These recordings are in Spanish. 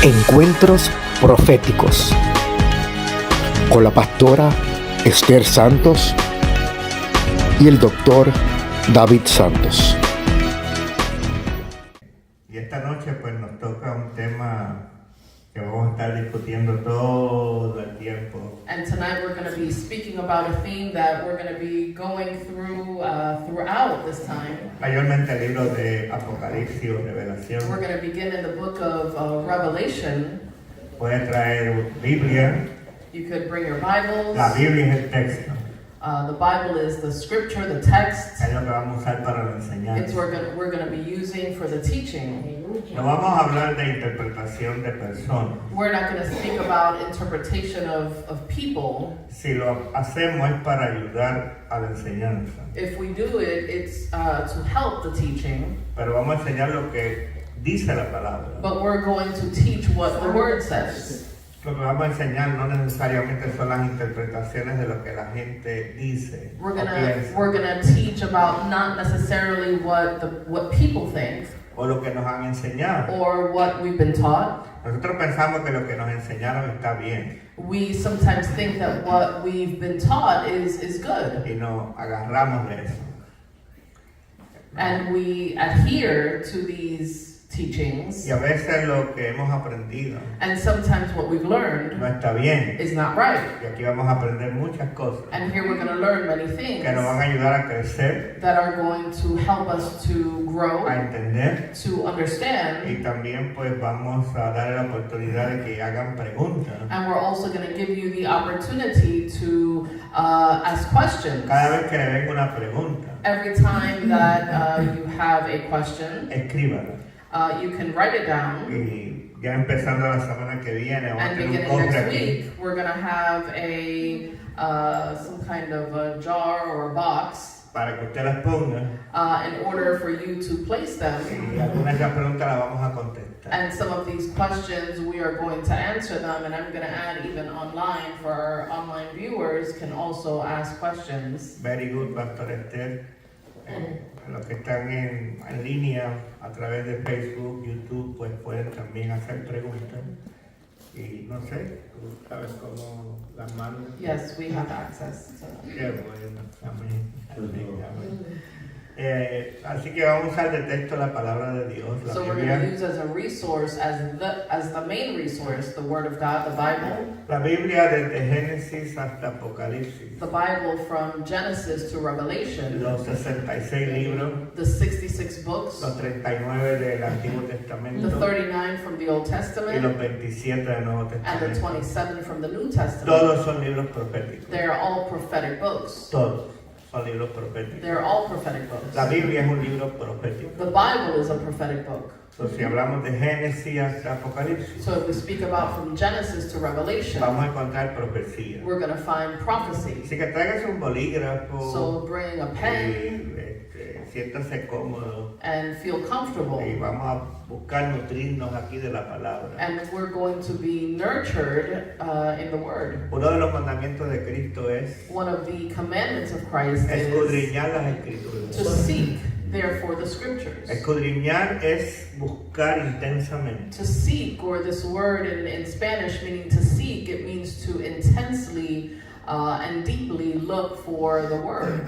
Encuentros Proféticos con la pastora Esther Santos y el doctor David Santos. Y esta noche pues nos toca un tema que vamos a estar discutiendo todo el tiempo. And tonight we're going to be speaking about a theme that we're going to be going through throughout this time. Mayormente el libro de Apocalipsis o Revelación. We're going to begin in the book of Revelation. Puede traer Biblia. You could bring your Bibles. La Biblia es el texto. The Bible is the scripture, the text. Es lo que vamos a usar para la It's enseñanza. what we're going to be using for the teaching. No vamos a hablar de interpretación de personas. We're not going to speak about interpretation of people. Si lo hacemos es para ayudar a la enseñanza. If we do it, it's to help the teaching. Pero vamos a enseñar lo que dice la palabra. But we're going to teach what the Word says. Lo que vamos a enseñar no necesariamente son las interpretaciones de lo que la gente dice o piensa, We're gonna teach about not necessarily what people think o lo que nos han enseñado. or what we've been taught. Nosotros pensamos que lo que nos enseñaron está bien We sometimes think that what we've been taught is good, y nos agarramos de eso. and we adhere to these teachings. Y a veces lo que hemos aprendido And sometimes what we've learned no está bien. is not right. Y aquí vamos a aprender muchas cosas And here we're gonna learn many things que nos van a ayudar a crecer, that are going to help us to grow, a entender, to understand. y también pues vamos a dar la oportunidad de que hagan preguntas. And we're also going to give you the opportunity to ask questions. Cada vez que le venga una pregunta, Every time that you have a question, escríbala. you can write it down. Y ya empezando la semana que viene vamos a And tener un beginning cofre next aquí week, we're going to have a some kind of a jar or a box para que usted las ponga in order for you to place them. y algunas de las preguntas las vamos a contestar. And some of these questions, we are going to answer them, and I'm going to add even online for our online viewers can also ask questions. Very good, Pastor Esther. Los que están en línea a través de Facebook, YouTube, pues pueden también hacer preguntas. Y no sé, tú sabes cómo las mandan. Yes, we have access to them. Qué bueno, amén. Amén. Así que vamos a usar de texto la palabra de Dios, la So we're going to Biblia. use as a resource, as the main resource, the Word of God, the Bible. La Biblia desde Génesis hasta Apocalipsis. The Bible from Genesis to Revelation. Los 66 libros, The 66 books. los 39 del Antiguo The Testamento 39 from the Old y Testament. los 27 del Nuevo And the Testamento. 27 from the New Testament. Todos son libros proféticos. They are all prophetic books. Todos son libros proféticos. They're all prophetic books. La Biblia es un libro profético. The Bible is a prophetic book. Entonces, si hablamos de Génesis hasta Apocalipsis, So if we speak about from Genesis to Revelation, vamos a encontrar profecía. we're going to find prophecy. Así que tráigase un bolígrafo So bring a pen y siéntase cómodo and feel comfortable. y vamos a buscar nutrirnos aquí de la palabra. And we're going to be nurtured in the Word. Uno de los mandamientos de Cristo es One of the commandments of Christ is escudriñar las to escrituras. seek, therefore, the Scriptures. Escudriñar es buscar intensamente. To seek, or this word in Spanish meaning to seek, it means to intensely and deeply look for the Word.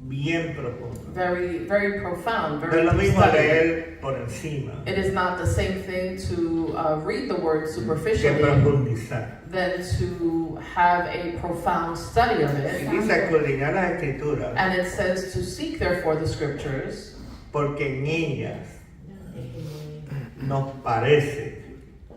Bien profundo. Very, very profound, No very es lo deep mismo study. leer por encima It is not the same thing to read the Word que superficially profundizar. than to have a profound study of Y it. dice escudriñar las escrituras And it says to seek therefore the Scriptures, porque en ellas nos parece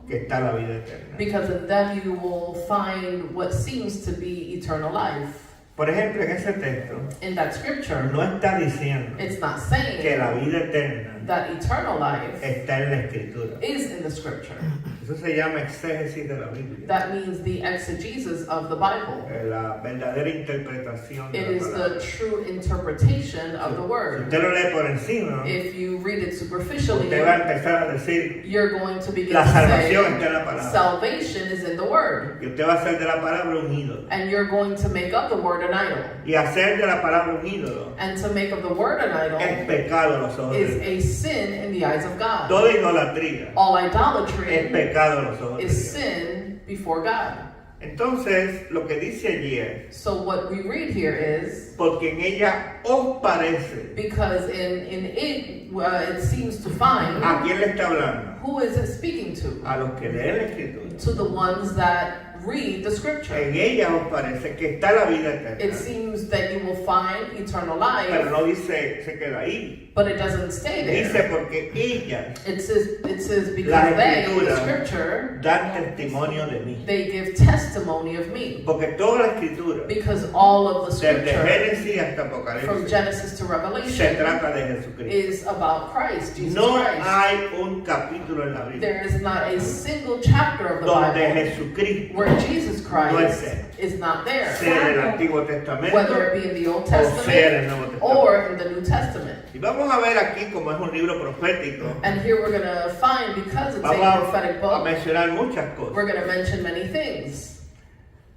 que está la vida eterna. because in them you will find what seems to be eternal life. Por ejemplo, en ese texto In that scripture, no está diciendo it's not que saying la vida eterna that eternal life está en la escritura. is in the scripture. Eso se llama exégesis de la Biblia. That means the exegesis of the Bible. La verdadera interpretación de It la is the palabra. true interpretation of the Si word. usted lo lee por encima, If you read it superficially, usted va a empezar a decir you're going to begin la to salvación say está en la palabra. salvation is in the word. Y usted va a hacer de la palabra un ídolo. And you're going to make up the word word an idol. Y hacer de la palabra un ídolo And to make of the word an idol es pecado a los ojos de is Dios. a sin in the eyes of God. Toda idolatría All es idolatry pecado a los ojos de is Dios. sin before God. Entonces, lo que dice allí es, So what we read here is, porque en ella os parece. because in it, it seems to find, ¿A quién le está hablando? who is it speaking to? A los que leen la Escritura. To the ones that read the scripture. En ella os parece que está la vida It eterna. seems that you will find eternal Pero life, no dice, se queda ahí. but it doesn't stay Dice there. porque ellas It says because La they, the Escritura, scripture, dan testimonio de mí. they give testimony of me. Porque toda la Escritura, Because all of the desde scripture, Génesis hasta from Apocalipsis, Genesis to se Revelation, trata de Jesucristo. is about Christ, Jesus No Christ. hay un capítulo en la Biblia There is not a single chapter of the donde Bible Jesucristo, where Jesus No Christ esté. is not there, sea del Antiguo Testamento whether it be in the Old o sea del Testament Nuevo Testamento. or in the New Testament. Y vamos a ver aquí, como es un libro profético, And here we're going to find, because it's a vamos prophetic a book, mencionar muchas cosas. we're going to mention many things.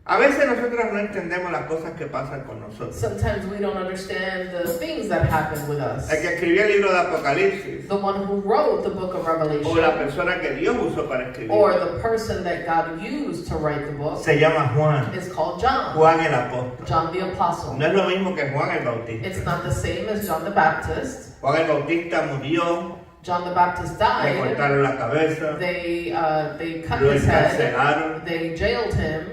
A veces nosotros no entendemos las cosas que pasan con nosotros. Sometimes we don't understand the things that happen with us. El que escribió el libro de Apocalipsis, The one who wrote the book of o la Revelation, persona que Dios usó para or escribir, the person that God used to write the book, se llama Juan, is called John. Juan el apóstol. John the Apostle. No es lo mismo que Juan el Bautista. It's not the same as John the Baptist. Juan el Bautista murió, John the Baptist le died. cortaron la cabeza, They cut lo his head. encarcelaron. They jailed him.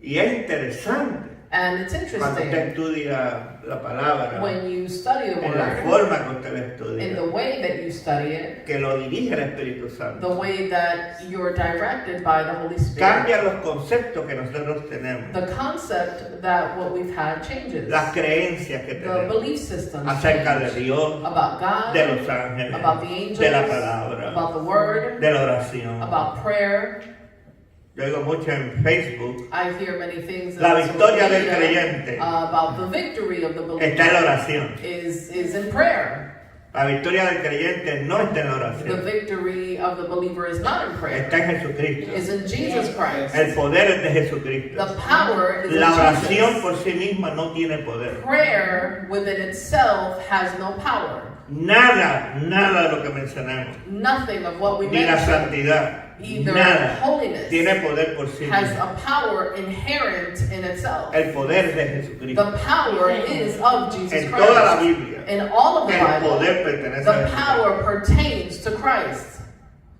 Y es interesante And it's cuando usted interesting estudia la palabra, when you study the en la word, forma que usted la in estudia, the way that you study it, que lo dirige el Espíritu the Santo. way that you're directed by the Holy Spirit. Cambia los conceptos que nosotros tenemos, The concept that what we've had changes. las creencias que The tenemos belief systems acerca de change. Dios, About God, de los ángeles, about the angels, de la palabra, about the word, de la oración. about prayer. Yo oigo mucho en Facebook, I hear many things la in social victoria del media, creyente about the victory of the está en la believer oración. is in prayer. La victoria del creyente no está en la The oración, victory of the believer is not in prayer. está en Jesucristo. Is in Jesus Christ. El poder es de Jesucristo. The power is in La oración Jesus. por sí misma no tiene poder. Prayer within itself has no power. Nada de lo que mencionamos, Nothing of what we ni la mentioned, santidad, either nada holiness, tiene poder por sí has mismo. a power inherent in itself. El poder es de Jesucristo. The power is of Jesus En toda la Christ. Biblia, In all of the el Bible, poder pertenece a the Jesucristo. power pertains to Christ.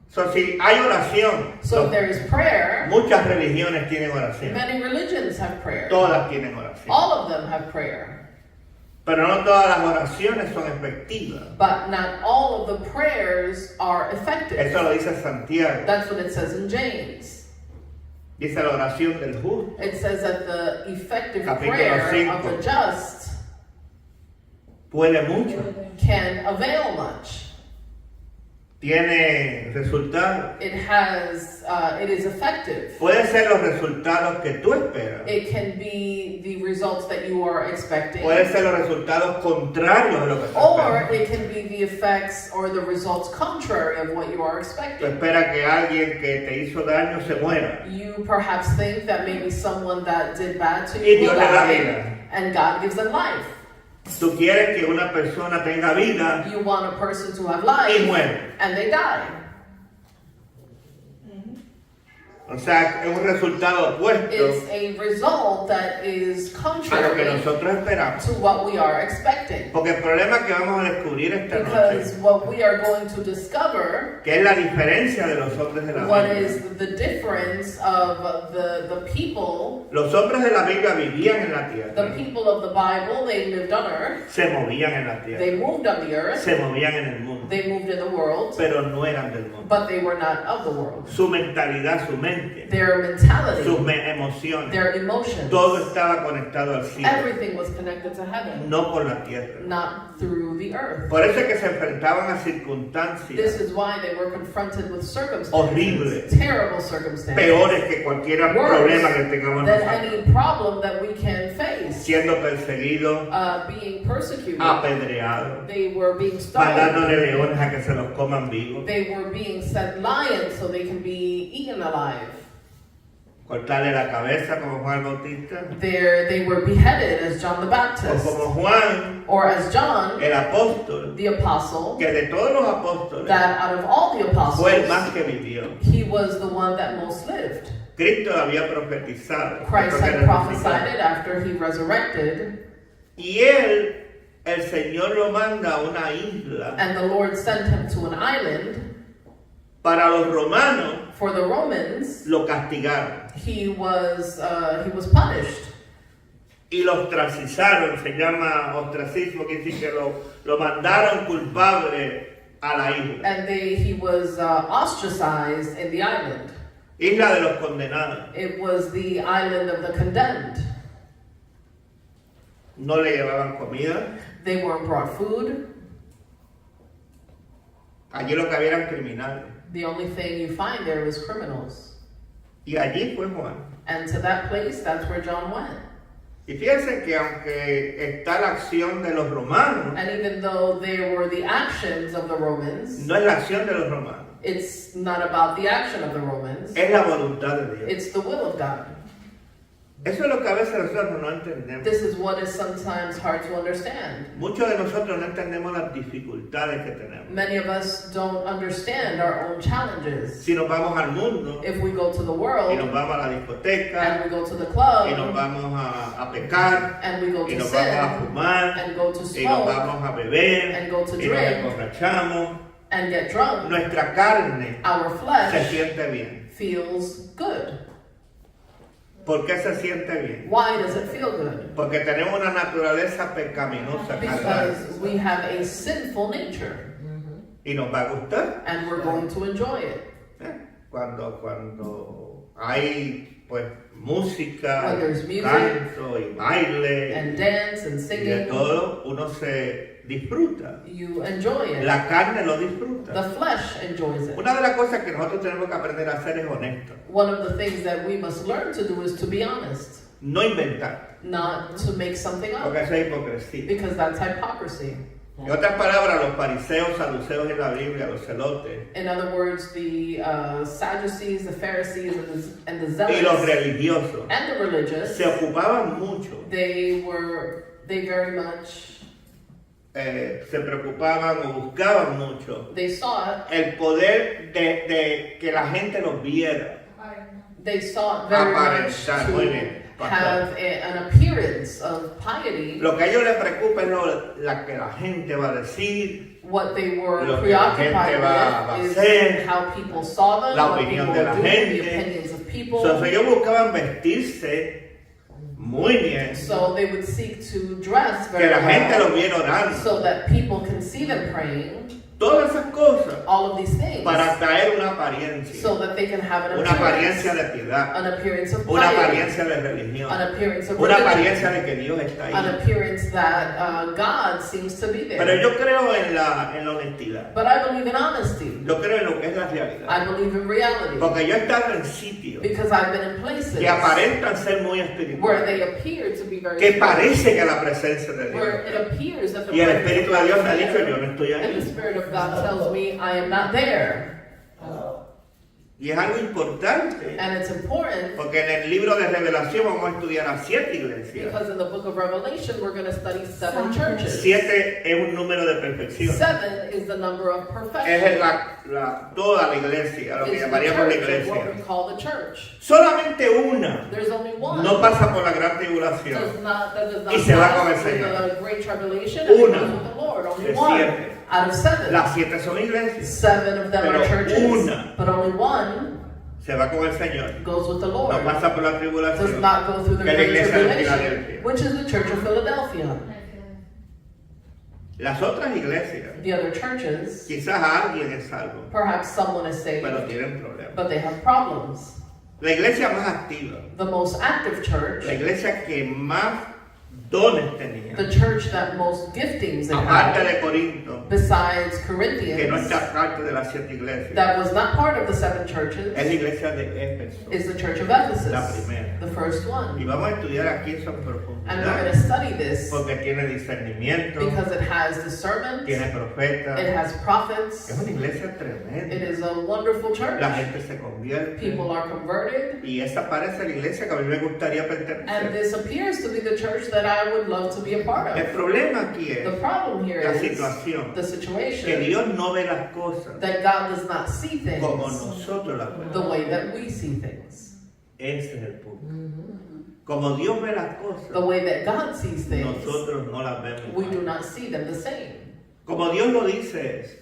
So, si hay oración, So if there is prayer, muchas religiones tienen oración. many religions have prayer. Todas tienen oración. All of them have prayer. Pero no todas las oraciones son efectivas. But not all of the prayers are effective. Eso lo dice Santiago. That's what it says in James. Dice la oración del justo It says that the effective Capítulo prayer 5. of the just puede mucho, can avail much. tiene resultados. It is effective. Puede ser los resultados que tú esperas. It can be the results that you are expecting. Puede ser los resultados contrarios de lo que tú Or esperas. it can be the effects or the results contrary of what you are Tú expecting. esperas que alguien que te hizo daño se muera. You perhaps think that maybe someone that did bad to Y you Dios will le da die, vida. and God gives them life. Tú quieres que una persona tenga vida You want a person to have y life, muere. and they die. O sea, es un resultado opuesto It's a result that is a lo que contrary nosotros esperamos. to what we are expecting. Porque el problema que vamos a descubrir esta Because noche, what we are going to discover, que es la diferencia de los hombres de la what Biblia. is the difference of the people, Los hombres de la Biblia vivían en la the tierra, people of the Bible, they lived on earth, se movían en la they tierra, moved on the earth, se movían en el mundo, they moved in the world, pero no eran del mundo. but they were not of the world. Su mentalidad, su mente, Their mentality, sus emociones, their emotions, todo estaba conectado al cielo, everything was connected to heaven, no por la tierra. not through the earth. Por eso es que se enfrentaban a This circunstancias is why they were confronted with circumstances, horribles, terrible circumstances, peores que cualquier problema que tengamos than nosotros. any problem that we can face. Siendo perseguidos, Being persecuted, apedreados, they were being stoned, mandándole leones a que se los coman vivos. they were being sent lions so they can be eaten alive. cortarle la cabeza como Juan el Bautista, There they were beheaded as John the o Baptist, como Juan or as John, el apóstol, the apostle, que de todos los apóstoles that out of all the fue el apostles, más que vivió. he was the one that most lived. Cristo había profetizado Christ después que had resucitó. prophesied it after he resurrected, Y él, el Señor lo manda a una isla. and the Lord sent him to an island. Para los romanos For the Romans, lo castigaron he was punished, y lo ostracizaron, se llama ostracismo, que dice que lo mandaron culpable a la isla, and he was ostracized in the island. isla de los condenados. It was the island of the condemned. No le llevaban comida, They weren't brought food. allí lo que había eran criminales. The only thing you find there was criminals. Y allí fue Juan. And to that place, that's where John went. Y fíjense que aunque está la acción de los romanos, And even though there were the actions of the Romans, no es la acción de los romanos, it's not about the action of the Romans. es la voluntad de Dios. It's the will of God. Eso es lo que a veces nosotros no entendemos. This is what is sometimes hard to understand. Muchos de nosotros no entendemos las dificultades que tenemos. Many of us don't understand our own challenges. Si nos vamos al mundo If we go to the y nos world vamos a la discoteca and we go to the y nos club vamos a pecar and we go y to nos vamos a sin fumar and go to y nos smoke vamos a beber and go to y nos drink emborrachamos, and get drunk, nuestra carne our se flesh siente bien. feels good. ¿Por qué se siente bien? Why does it feel good? Porque tenemos una naturaleza pecaminosa carnal Because we have a sinful nature y nos va a gustar. and we're going to enjoy it. Cuando hay pues música, When there's music canto y baile And dance and y de singing, todo, uno se disfruta. you enjoy it. La carne lo disfruta. The flesh enjoys it. Una de las cosas que nosotros tenemos que aprender a hacer es honesto, One of the things that we must learn to do is to be honest, no inventar, not to make something up, porque eso es hipocresía. because that's hypocrisy. En otras palabras, los fariseos, saduceos en la Biblia, los celotes In other words, the Sadducees, the Pharisees, and the y los Zealots, religiosos and the religious, se ocupaban mucho, they very much, se preocupaban o buscaban mucho they sought el poder de que la gente los viera. very much Aparentar, muy bien, to pastor. have an appearance of piety. Lo que a ellos les preocupa es la que la gente va a decir, What they were Lo que la gente preoccupied va a with is hacer, how people saw them, la what opinión people de la were doing, the gente. opinions of people. So, ellos buscaban vestirse muy bien, So they would seek to dress que very la gente los well viera orando. so that people can see them praying, Todas esas cosas all of these things, para traer una apariencia, so that they can have una apariencia de piedad, an appearance of una piety, apariencia de religión, an appearance of una religion, apariencia de que Dios está an ahí. appearance that God seems to be Pero there. yo creo en la honestidad, But I believe in honesty. yo creo en lo que es la realidad. I believe in reality. Porque yo he estado en sitios Because I've been in places que aparentan ser muy where espirituales, they appear to be very que spiritual, parece que la presencia de where Dios. it appears that the Y el presence Espíritu of de Dios God me ha is dicho, there, yo no estoy and the ahí. Spirit of God tells me I am not there. Y es algo importante, And it's important porque en el libro de Revelación vamos a estudiar a 7 iglesias. because in the book of Revelation we're going to study 7 churches. 7 es un número de perfección. 7 is the number of Es perfection. toda la iglesia, lo que It's the llamaríamos la church, it's what iglesia. we call the church. Solamente una There's only one. no pasa por la gran tribulación. That does not Y se va con el pass through Señor. the great tribulation and Una goes with the Lord. Only de one 7. out of 7. Las 7 son iglesias. 7 of them Pero are churches, una but only one se va con el Señor. goes with the No Lord. pasa por la Does tribulación. not go through the Que la great iglesia de tribulation, Filadelfia. which is the church of Philadelphia. Las otras iglesias, The other churches, quizás alguien es salvo, perhaps someone is saved, pero tienen problemas. but they have problems. La iglesia más activa, The most active church, la iglesia que más dones tenía. The church that most giftings they Aparte had, de Corinto, besides que no Corinthians, está parte de las 7 iglesias, that was not part of the 7 churches, es la iglesia de Éfeso, is the church of la Ephesus, primera. the first Y one. vamos a estudiar aquí eso en And we're profundidad, going to study this porque tiene discernimiento, because it has discernment, tiene it profetas. has prophets, Es una iglesia it tremenda. is a wonderful church. La gente se convierte. People are converted, Y esa parece la iglesia que a mí me gustaría and pertenecer. this appears to be the church that I would love to be a part El of. problema aquí The es problem here la is situación, the que situation Dios no ve las cosas that God does not see como things nosotros las the vemos. way that we see things. Ese es el punto. Como Dios ve las The cosas, way that God sees things, nosotros no las vemos. we do not see them the same. Como Dios lo dice es,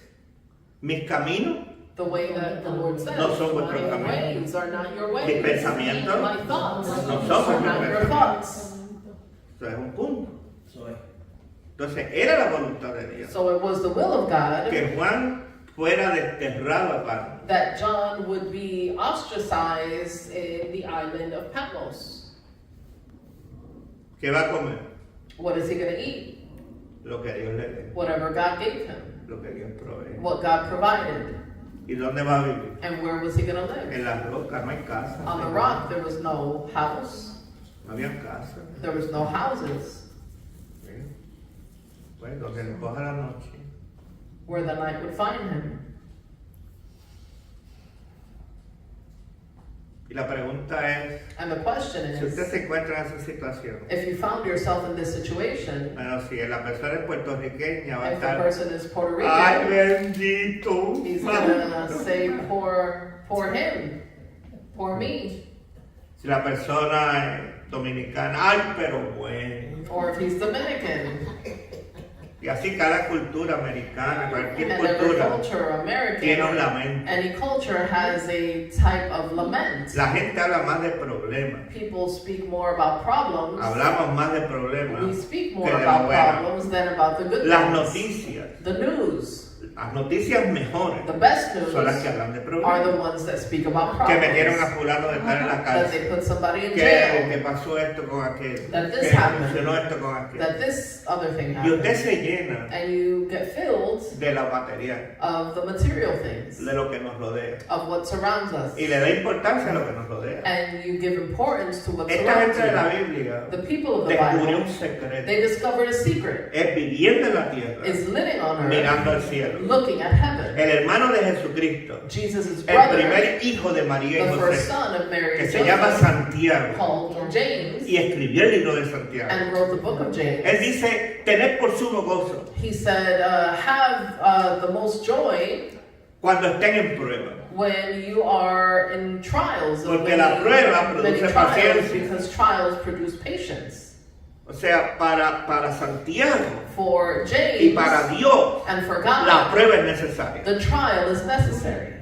mis caminos, The way that the Lord says, No son vuestros my caminos. ways are not your mis ways. pensamientos, My thoughts no son are vuestros not your pensamientos. thoughts. Eso es un punto. Entonces, era la voluntad de Dios So it was the will of God que Juan fuera desterrado aparte. that John would be ostracized in the island of Patmos. ¿Qué va a comer? What is he going to eat? Lo que Dios le dé, Whatever God gave him, lo que Dios provee. what God provided. ¿Y dónde va a vivir? And where was he going to live? En las rocas, no hay casa. On the rock, there was no house, No había casa. there was no houses. ¿Sí? Bueno, donde le coja la noche. Where the night would find him. Y la pregunta es, And the question si usted is, se encuentra en esa situación, if you found yourself in this situation, bueno, si la persona es puertorriqueña va a if the estar, person is Puerto ay Rican, bendito, he's gonna say, poor him, poor me. si la persona es dominicana, ay pero bueno. Or if he's Dominican, Y así cada cultura americana, cualquier and every cultura culture, tiene un American, lamento. any culture has a type of lament. La gente habla más de problemas. People speak more about problems. Hablamos más de We problemas speak que more de lo about bueno. problems than about the good Las things. noticias, The news, las noticias mejores the best news, son las que hablan de are problemas. the ones that speak about Que metieron a problems. fulano de estar en la That cárcel. they put somebody in Que jail. pasó esto con aquel. That this Que happened. funcionó esto con aquel. That this other thing Y usted happened. se llena And you get filled de la material, of the material things, de lo que nos rodea. of what surrounds us. Y le da importancia a lo que nos rodea. And you give importance to what Esta surrounds gente de la you. Biblia The people of the descubrió Bible, un secreto. they discovered a secret. Es viviendo en la tierra, Is living on earth, mirando al cielo. looking at heaven. El hermano de Jesucristo, Jesus' el brother, primer hijo de María y the first José, son of Mary que and se llama Joseph, Santiago, called James, y escribió el libro de Santiago. and wrote the book of James. Él dice, tened por sumo gozo He said, have the most joy cuando estén en prueba. when you are in trials. of Porque la prueba many produce trials, paciencia. because trials produce patience. O sea, para Santiago For James y para Dios, and for la God, prueba es necesaria. the trial is necessary.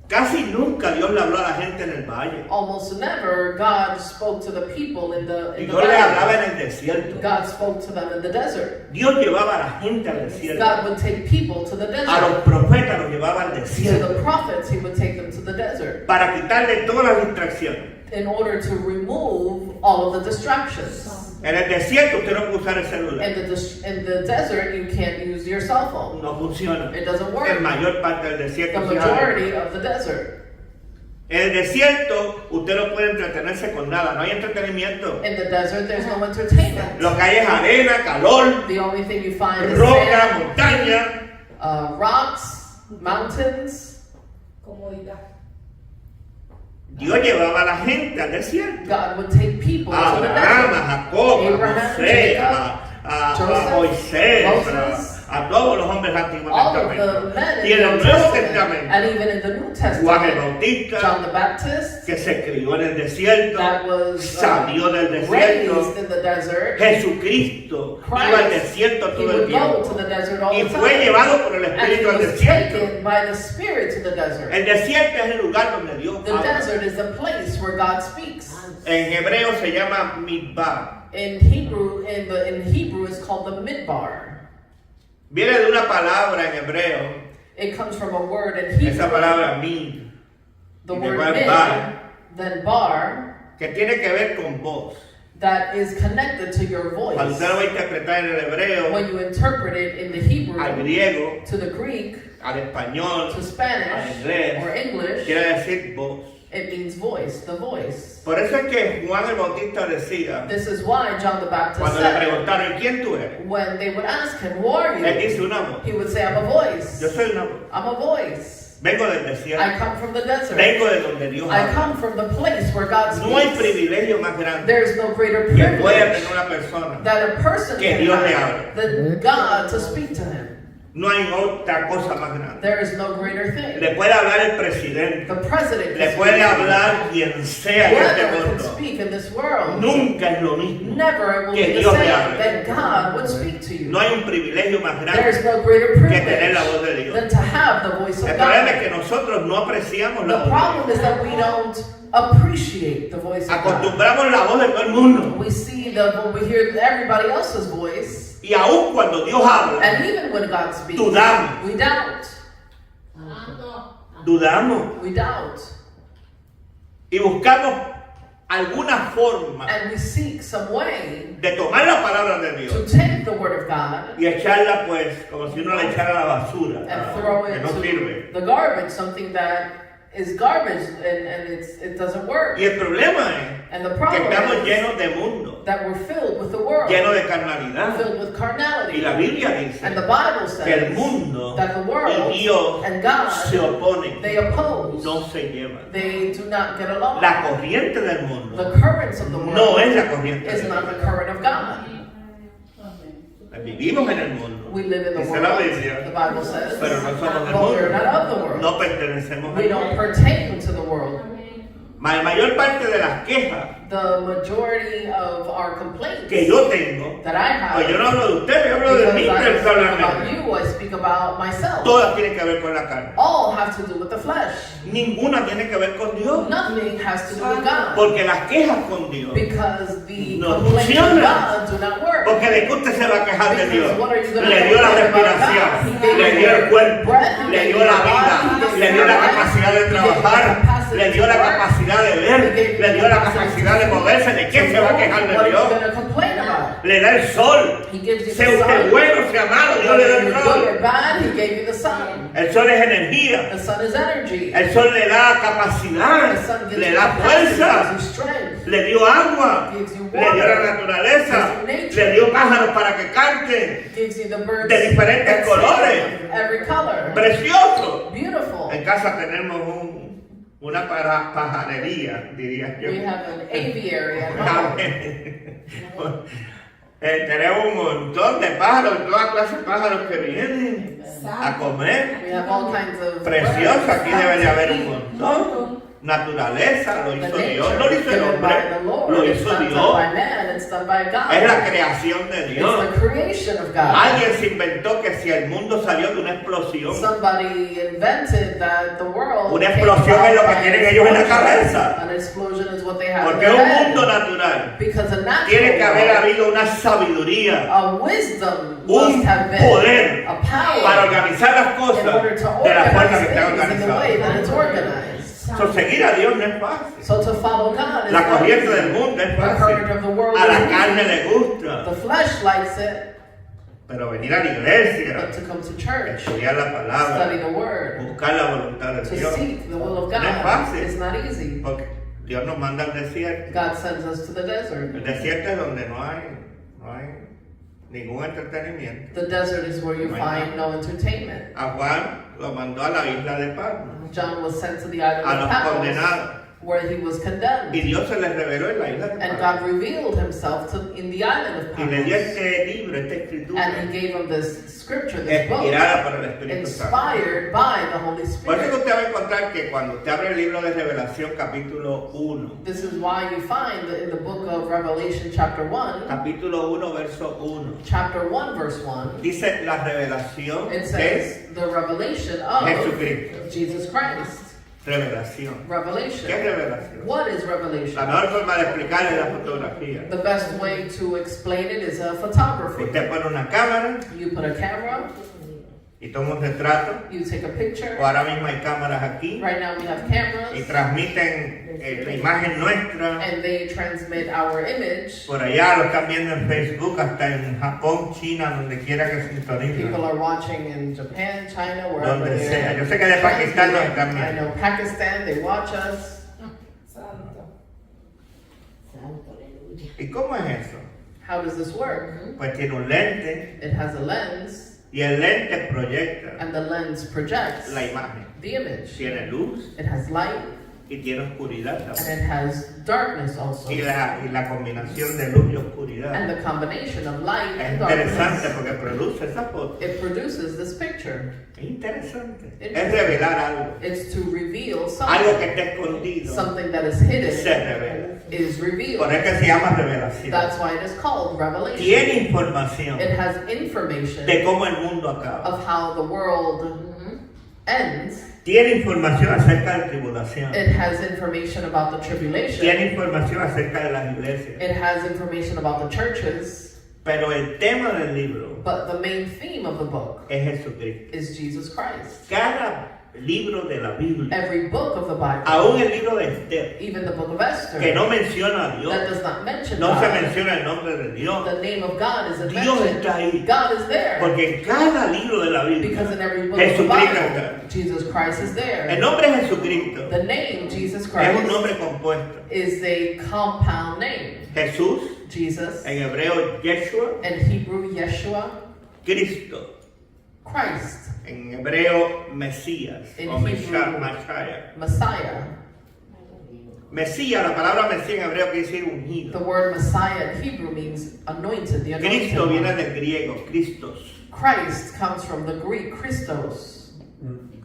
Casi nunca Dios le habló a la gente en el valle. Almost never God spoke to the people in the Dios le hablaba valley. en el desierto. God spoke to them in the desert. Dios llevaba a la gente al desierto. God would take people to the A desert. los profetas los llevaba al To desierto the prophets, he would take them to the desert para quitarle todas las distracciones. in order to remove all of the distractions. En el desierto usted no puede usar el celular. In the desert, you can't use your cell phone. No funciona. It doesn't En work. mayor parte del The desierto se abre. majority of the desert. En el desierto usted no puede entretenerse con nada. No hay entretenimiento. In the desert, there's no entertainment. Lo que hay es arena, calor, The only thing you find is roca, sand, montaña. rocks, mountains. Comodidad. Dios llevaba a la gente al desierto. God would take people A to the Abraham, a desert. Jacob, a Abraham, José, Jacob, a Joseph, Moisés, Moses, a todos los hombres antiguos All of Testamento. the men Y in en the el Old Nuevo Testament, Testamento, and even in the New Juan el Testament, Bautista, John the Baptist, que se crió en el desierto, that was salió del raised desierto. in the desert. Jesucristo iba al desierto He todo el would go tiempo. to the desert all Y the fue time. llevado por el And he Espíritu al was desierto. taken by the Spirit to the desert. El desierto es el lugar donde Dios The habla. desert is the place where God speaks. En hebreo se llama midbar. In Hebrew, in Hebrew, it's called the midbar. Viene de una palabra en hebreo, It comes from a word in esa Hebrew, palabra mid, the y word después mid, bar, then bar, que tiene que ver con voz. that is connected to your voice. Cuando usted lo va a interpretar en el hebreo, When you interpret it in the Hebrew, al griego, to the Greek, al español, to al Spanish, inglés, or English, quiere decir voz. it means voice, the voice. Por eso es que Juan el Bautista decía, This is why John the Baptist cuando le said, preguntaron, ¿y quién tú eres? when they would ask him, who are Él you? dice una voz. He would say, I'm a voice. Yo soy una voz. I'm a voice. Vengo del I desierto. come from the desert. Vengo de donde Dios I habla. come from the place where God No hay speaks. privilegio más grande There is no greater que pueda privilege tener una persona. that a person Que can Dios le have hable. than God to speak to him. No hay otra cosa más grande. There is no greater thing. Le puede hablar el presidente. The president Le can puede speak. hablar quien sea en este Whoever can mundo. speak in this world. Nunca es lo mismo. Never will Que be the Dios le same hable. that God would speak to you. No hay un privilegio más There grande. is no greater que tener la voz de privilege Dios. than to have the voice of El problema es God. que nosotros no apreciamos la The voz de problem Dios. is that we don't appreciate the voice of God. Acostumbramos la voz de todo el mundo. We see when we hear everybody else's voice, Y aún cuando Dios habla, and even when God speaks, Dudamos. we doubt. dudamos We doubt. y buscamos alguna forma And we seek some way de tomar la palabra de to Dios take the word of God y echarla pues como si uno la echara a la basura, and throw que it no to sirve. the garbage, something that is garbage and it doesn't work. Y el problema es And the que problem estamos is llenos de mundo, that we're filled with the world, llenos de carnalidad. filled with Y carnality. la Biblia dice And the Bible que el says mundo that the world y Dios and God, se oponen, they oppose. no se llevan. They do not get along. La corriente del mundo The currents of the world no es la corriente is de not Dios. the current of God. Vivimos en el mundo, We live in the dice la world, Biblia, the Bible says, pero no somos del but we're mundo, not of the world. no pertenecemos We al don't mundo. pertain to the world. La mayor parte de las quejas The majority of our complaints que yo tengo, that I pues yo have, no hablo de usted, yo hablo de mí because I don't speak about personalmente, you, I speak about myself. todas tienen que ver con la carne. All have to do with the flesh. Ninguna tiene que ver con Dios, Nothing has to do with God. porque las quejas con Dios, Because the No complaints of funciona. God do not work. porque de que usted se va a quejar de Dios, Because what are you gonna le dio la complain about respiración, God? He gave le you dio el cuerpo, breath, he le gave dio you la the vida, body, he gave le you dio la life, capacidad de he gave you the trabajar, capacity le dio to la work, capacidad de he ver, gave you le dio the la capacity capacidad de to moverse. ¿De qué se va a quejar de What are Dios? you going to complain about? Le da el sol. He gives you Sea the usted sun. bueno, sea malo, Dios le da Whether el you're good sol. or bad, he gave you the sun. El sol es energía. The sun is energy. El sol le da The capacidad, sun gives le you da capacity, fuerza, gives you strength. le dio agua, Gives you le dio la water, naturaleza, gives you nature. le dio pájaros para que canten. Gives you the birds De diferentes that sing, colores. every color. Precioso. Beautiful. En casa tenemos una pajarería, diría yo. We have an aviary at home. Tenemos un montón de pájaros, toda clase de pájaros que vienen a comer. We have all kinds of Precioso, birds. aquí debe de haber un montón. Naturaleza, lo The hizo nature Dios, no lo hizo el given hombre, by the Lord. lo It's hizo not done Dios. by man, it's done by God. Es la creación de Dios. It's the creation of God. Alguien se inventó que si el mundo salió de una explosión, Somebody invented that the world una came explosión about es lo que by tienen an ellos en la explosion. cabeza. An explosion is what they have Porque in un their head. mundo natural Because a natural tiene que haber world, habido una sabiduría, a wisdom un must have been poder a power para organizar las in cosas order to de la forma organize que está things in the way that organizada. it's organized. So, seguir a Dios no es fácil. So to follow God is La not corriente easy. del mundo es The current fácil. of the world A la is carne easy. le gusta, The flesh likes it, pero venir a la iglesia, but to come to church, estudiar la study palabra, the word, buscar la voluntad de to Dios, seek the will of no es God fácil. is not easy. Porque Dios nos manda al desierto. God sends us to the desert. El desierto es donde no hay ningún entretenimiento. The desert is where you No hay find no entertainment. A Juan lo mandó a la isla de Patmos, John was sent to the island a of los Patmos, condenados. where he was condemned. Y Dios se les reveló en la isla de And Patmos. God revealed himself in the island of Y le dio Patmos. este libro, esta escritura, And he gave him this scripture, this book, inspirada por el Espíritu Santo. inspired by the Holy Por eso que Spirit. usted va a encontrar que cuando usted abre el libro de Revelación, capítulo 1, This is why you find that in the book of Revelation, chapter 1, capítulo 1, verso 1, chapter 1, verse 1, dice la revelación it de says the revelation of Jesucristo. Jesus Christ. Revelación. ¿Qué es Revelation. revelación? What is La revelation? mejor forma de explicar es la fotografía. The best way to explain it is a photography. Usted pone una cámara You put a camera y toma un retrato, You take a picture. o ahora mismo hay cámaras aquí, Right now we have y cameras, transmiten la imagen nuestra. and they transmit our image. Por allá lo están viendo en Facebook, hasta en Japón, China, donde quiera que sintonicen. People are watching in Japan, China, wherever Donde they're sea. Yo sé que de Pakistán nos están transmitting. I viendo. know Pakistan, they watch us. Santo. Santo, aleluya. ¿Y cómo es eso? How does this work? Pues tiene un lente It has a lens, y el lente proyecta and the lens projects la imagen. the image. Tiene luz It has light, y tiene oscuridad and también. it has darkness also. Y la combinación de luz y oscuridad And the combination of light es and interesante darkness, porque produce esa foto. it produces this picture. Es interesante. Es Interesting. revelar algo. It's to reveal Algo something. que está escondido Something that is se hidden revela. is revealed. Por eso que se llama revelación. That's why it is called revelation. Tiene información It has information de cómo el mundo acaba. of how the world ends. Tiene información acerca de tribulación. It has information about the tribulation. Tiene información acerca de las iglesias. It has information about the churches. Pero el tema del libro But the main theme of the book es Jesucristo. is Jesus Christ. Cada libro de la Biblia, Every book of the Bible, aún el libro de Esther, even the book of Esther, que no menciona a Dios, that does not mention no se God. menciona el nombre de Dios, The name of God isn't Dios mentioned. está ahí. God is there. Porque en cada libro de la Because in Biblia, every book of the Jesucristo Bible, está. Jesus Christ is El there. nombre Jesucristo The name Jesus es un Christ nombre compuesto. is a compound name. Jesús, Jesus, en hebreo Yeshua, in Hebrew, Yeshua, Cristo, Christ, en hebreo Mesías In o Hebrew. Messiah. Messiah. Mesías, la palabra Mesías en hebreo quiere decir The ungido. word Messiah in Hebrew means anointed, the anointed Cristo viene one. del griego, Christos, Christ comes from the Greek Christos,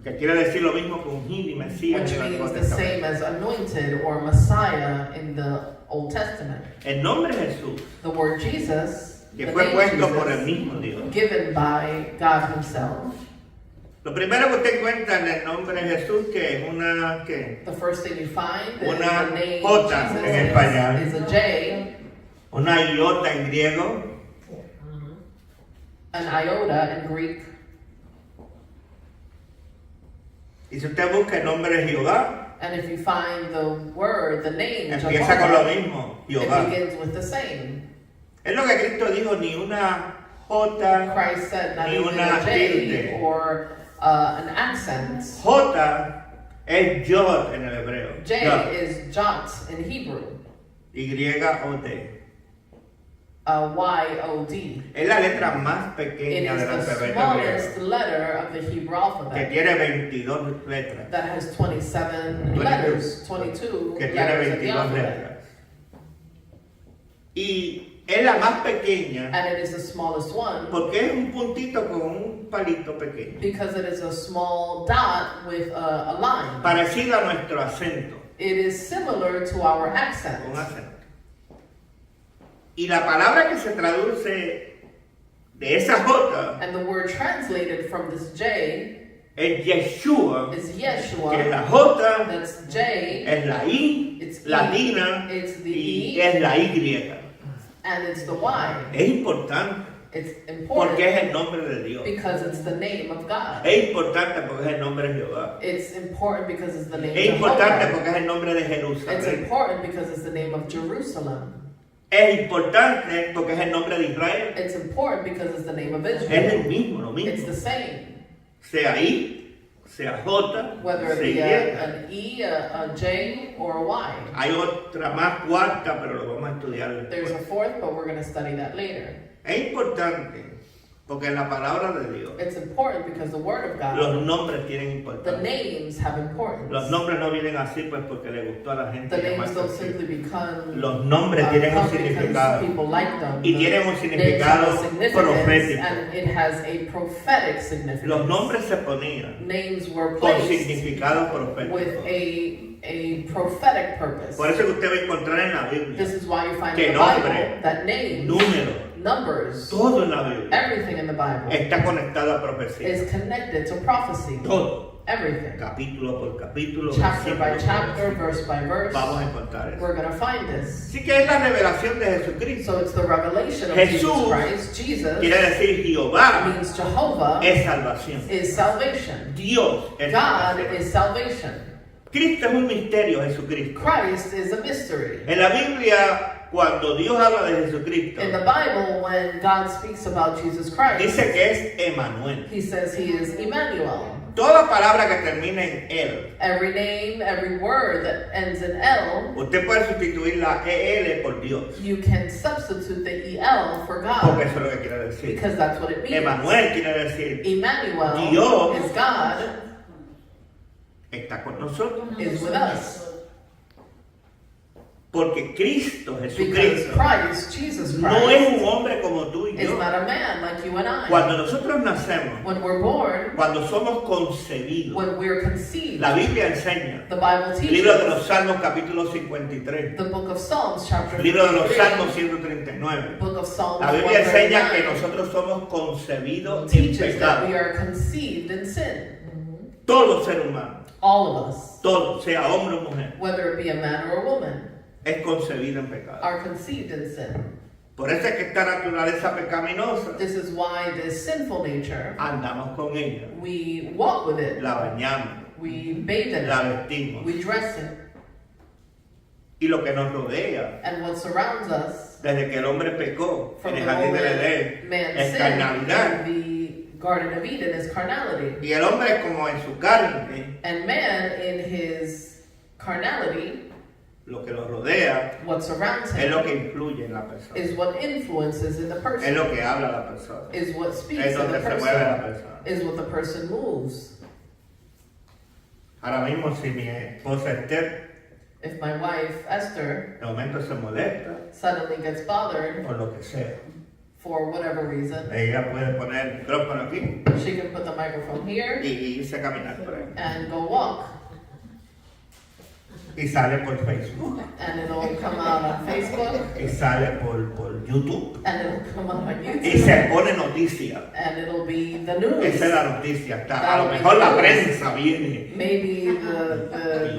que quiere decir lo mismo que ungido y Mesías which en el means Antiguo the same Testamento. as anointed or Messiah in the Old Testament. El nombre Jesús, The word Jesus, que the fue name puesto por el Jesus, mismo Dios. given by God Himself. Lo primero que usted encuentra en el nombre de Jesús, que es una, ¿qué? The first thing you find is Una the name J en español. Jesus is a J, Una iota en griego, an iota in Greek. y si usted busca el nombre de Jehová, And if you find the word, the name, empieza con lo Jehovah, mismo, Jehová. it begins with the same. Es lo que Cristo dijo, ni una J, Christ said not Ni even una a J tilde. or an accent. J es Yod en el hebreo, J Yod. is jot in Hebrew. Y-O-D. Y-O-D. Es la letra más It pequeña is del the alfabeto smallest griego, letter of the Hebrew que alphabet tiene 22 letras, that has 27 22. letters, 22 que tiene letters of the 22 alphabet. letras. Y es la más pequeña And it is the smallest one porque es un puntito con un palito pequeño, because it is a small dot with a line. parecido a nuestro acento, It is similar to our un accent. acento. Y la palabra que se traduce de esa J And the word translated from this J es Yeshua, is que es Yeshua. la J, That's J, es la I It's E, latina it's the y E. es la Y. and it's the Y. Es importante It's porque es important el nombre de Dios. because it's the name of God. Es importante porque es el nombre de Jehová. It's important because it's the name Es of importante Jehovah. porque es el nombre de It's Jerusalén. important because it's the name of Jerusalem. Es importante porque es el nombre de Israel. It's important because it's the name of Es el Israel. mismo, lo It's the mismo. same. Sea I, sea J, Whether it sea be Y. an E, a J, or a Y. Hay otra más cuarta, pero lo vamos a estudiar There's a después. fourth, but we're going to study that later. Es importante porque en la palabra de Dios It's important because the Word of God, los nombres tienen the importancia. names have importance. Los nombres no vienen así pues porque le gustó a la gente The names llamarse don't así. simply become Los nombres tienen un come because significado people like them. y The tienen un names significado have a significance, profético. and it has a prophetic significance. Los nombres se ponían Names were con placed significado with profético. a prophetic purpose. Por eso que usted va a encontrar en la Biblia This is why you find Que in the nombre, Bible that names, número, numbers, todo en la Biblia everything in the Bible está conectado a profecía. is connected to prophecy. Todo. everything. capítulo por capítulo, Chapter by versículo por chapter, versículo. verse by verse, Vamos a encontrar eso. we're going to find this. Así que es la revelación de Jesucristo. So it's the revelation of Jesús Jesus Christ. Jesus Quiere decir Jehová means Jehovah es salvación. is salvation. Dios es God salvación. is salvation. Cristo es un misterio, Jesucristo. Christ is a mystery. En la Biblia, cuando Dios habla de Jesucristo, In the Bible, when God speaks about Jesus Christ, dice que es Emanuel. he says he is Emmanuel. Toda palabra que termine en él, Every name, every word that ends in L, usted puede sustituir la EL por Dios. you can substitute the EL for Porque God, eso es lo que quiere decir. because that's what it means. Emanuel quiere decir Emmanuel Dios is God, está con nosotros. is with us. Porque Cristo, Because Jesucristo, Christ, Jesus no es Christ, un hombre como tú y is yo. not a man like you and I. Cuando nosotros nacemos, When we're born, cuando somos concebidos, when we're conceived, la Biblia enseña. the Bible Libro de teaches, los Salmos, capítulo 53. the book of Psalms, chapter Libro de los 53, Salmos, 139. book of Psalms La Biblia enseña que 139, nosotros somos concebidos en teaches that we pecado. are conceived in sin. Todo ser humano, All of us, todo, sea hombre o mujer, whether it be a man or a woman, es concebido en pecado. are conceived in sin. Por eso es que esta naturaleza pecaminosa, This is why this sinful nature, andamos con ella, we walk with it, la bañamos, we bathe in la it, vestimos. we dress it, Y lo que nos rodea, and what surrounds us desde que el hombre pecó from en the el jardín del moment Edén, man es sinned carnalidad. in the Garden of Eden is carnality. Y el hombre, como en su carne, And man in his carnality, lo que lo rodea, what surrounds es lo him que influye en la persona, is what influences in the es person, lo que habla la persona, is what speaks es in donde the se mueve la person, persona. is what the person moves. Ahora mismo, si mi esposa Esther If my wife, Esther, de momento se molesta, suddenly gets bothered por lo que sea, for whatever reason, ella puede poner el micrófono aquí she can put the microphone here y irse a caminar por ahí. and go walk. Y sale por Facebook, And it'll come out on Facebook, y sale por YouTube, and it'll come out on y YouTube, se pone noticia. and it'll be the Esa es news. la noticia. A lo mejor la prensa viene. Maybe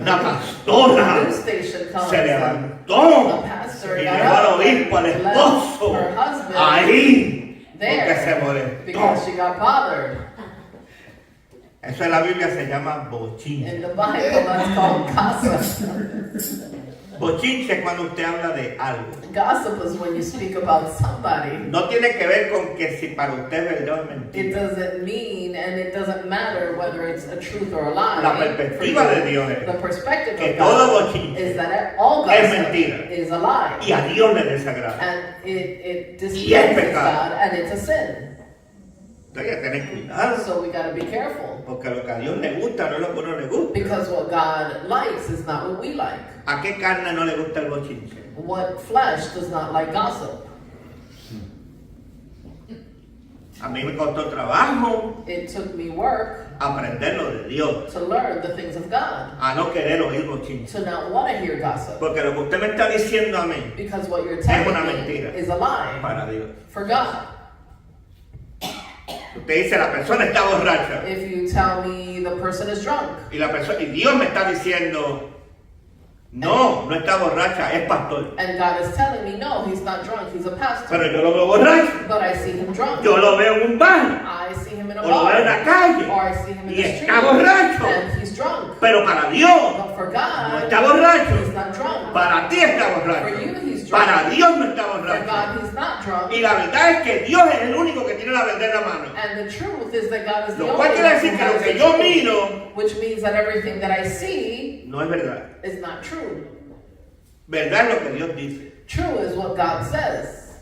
Una pastora news station comes se and levantó the pastor y got dejó al up obispo, al and esposo, left her husband ahí, porque se there because molestó. she got bothered. Eso en la Biblia se llama bochinche. In the Bible, that's called gossip. Bochinche es cuando usted habla de algo. Gossip is when you speak about somebody. No tiene que ver con que si para usted es verdad o es It mentira. doesn't mean, and it doesn't matter whether it's a truth or a lie. La for perspectiva you. de Dios es The perspective que of todo God bochinche is that all es gossip mentira. is a lie. y a Dios le desagrada. And it Y es displeases pecado. God, and it's a sin. Entonces hay que tener cuidado, So we gotta be careful. porque lo que a Dios le gusta no es lo que a uno le gusta. Because what God likes is not what we like. ¿A qué carne no le gusta el bochinche? What flesh does not like gossip? A mí me costó trabajo It took me work aprender lo de Dios, to learn the things of God, a no querer oír bochinche. to not want to hear gossip. Porque lo que usted me está diciendo a mí Because what you're Es una telling me mentira. is a lie para Dios. for God. Usted dice la persona está borracha If you tell me the person is drunk, y Dios me está diciendo no, no está borracha, es pastor. and God is telling me, no, he's not drunk, he's a pastor. Pero yo lo veo borracho, But I see him drunk. yo lo veo en un bar I see him in a o lo veo en la bar. calle Or I see him in y the street. está borracho. And he's drunk. Pero para Dios But for no God, está borracho, he's not drunk. para ti está For borracho, you, he's drunk. para Dios no está For borracho. God, he's not drunk. Y la verdad es que Dios es el único que tiene la verdad en la mano. And the truth is that God is the Lo only cual one quiere who decir que lo has que the yo truth, miro which means that everything that I see no es verdad. is not true. Verdad es lo que Dios dice. True is what God says.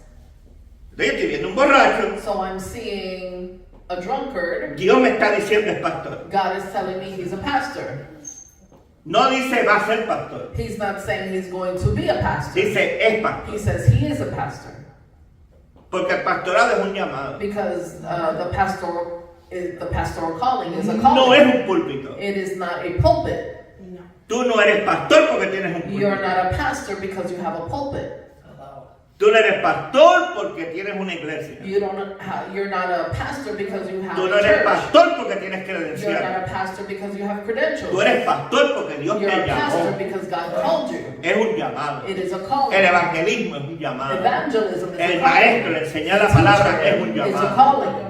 Yo estoy viendo un borracho, So I'm seeing a drunkard. Dios me está diciendo es pastor. God is telling me he's a pastor. No dice va a ser pastor, He's not saying he's going to be a pastor. dice es pastor. He says he is a pastor. Porque el pastorado es un llamado, Because the pastoral calling is a no calling. es un púlpito. It is not a pulpit. Tú no eres pastor porque tienes un You're púlpito. not a pastor because you have a pulpit. Tú no eres pastor porque tienes una iglesia. You're not a pastor because you have Tú no a eres church. pastor porque tienes You're credenciales. not a pastor because you have credentials. Tú eres pastor porque Dios You're te a pastor llamó. because God called you. Es un llamado. It is a calling. El evangelismo es un llamado. Evangelism is El a maestro, el calling. enseñar la palabra es un It's a llamado. calling.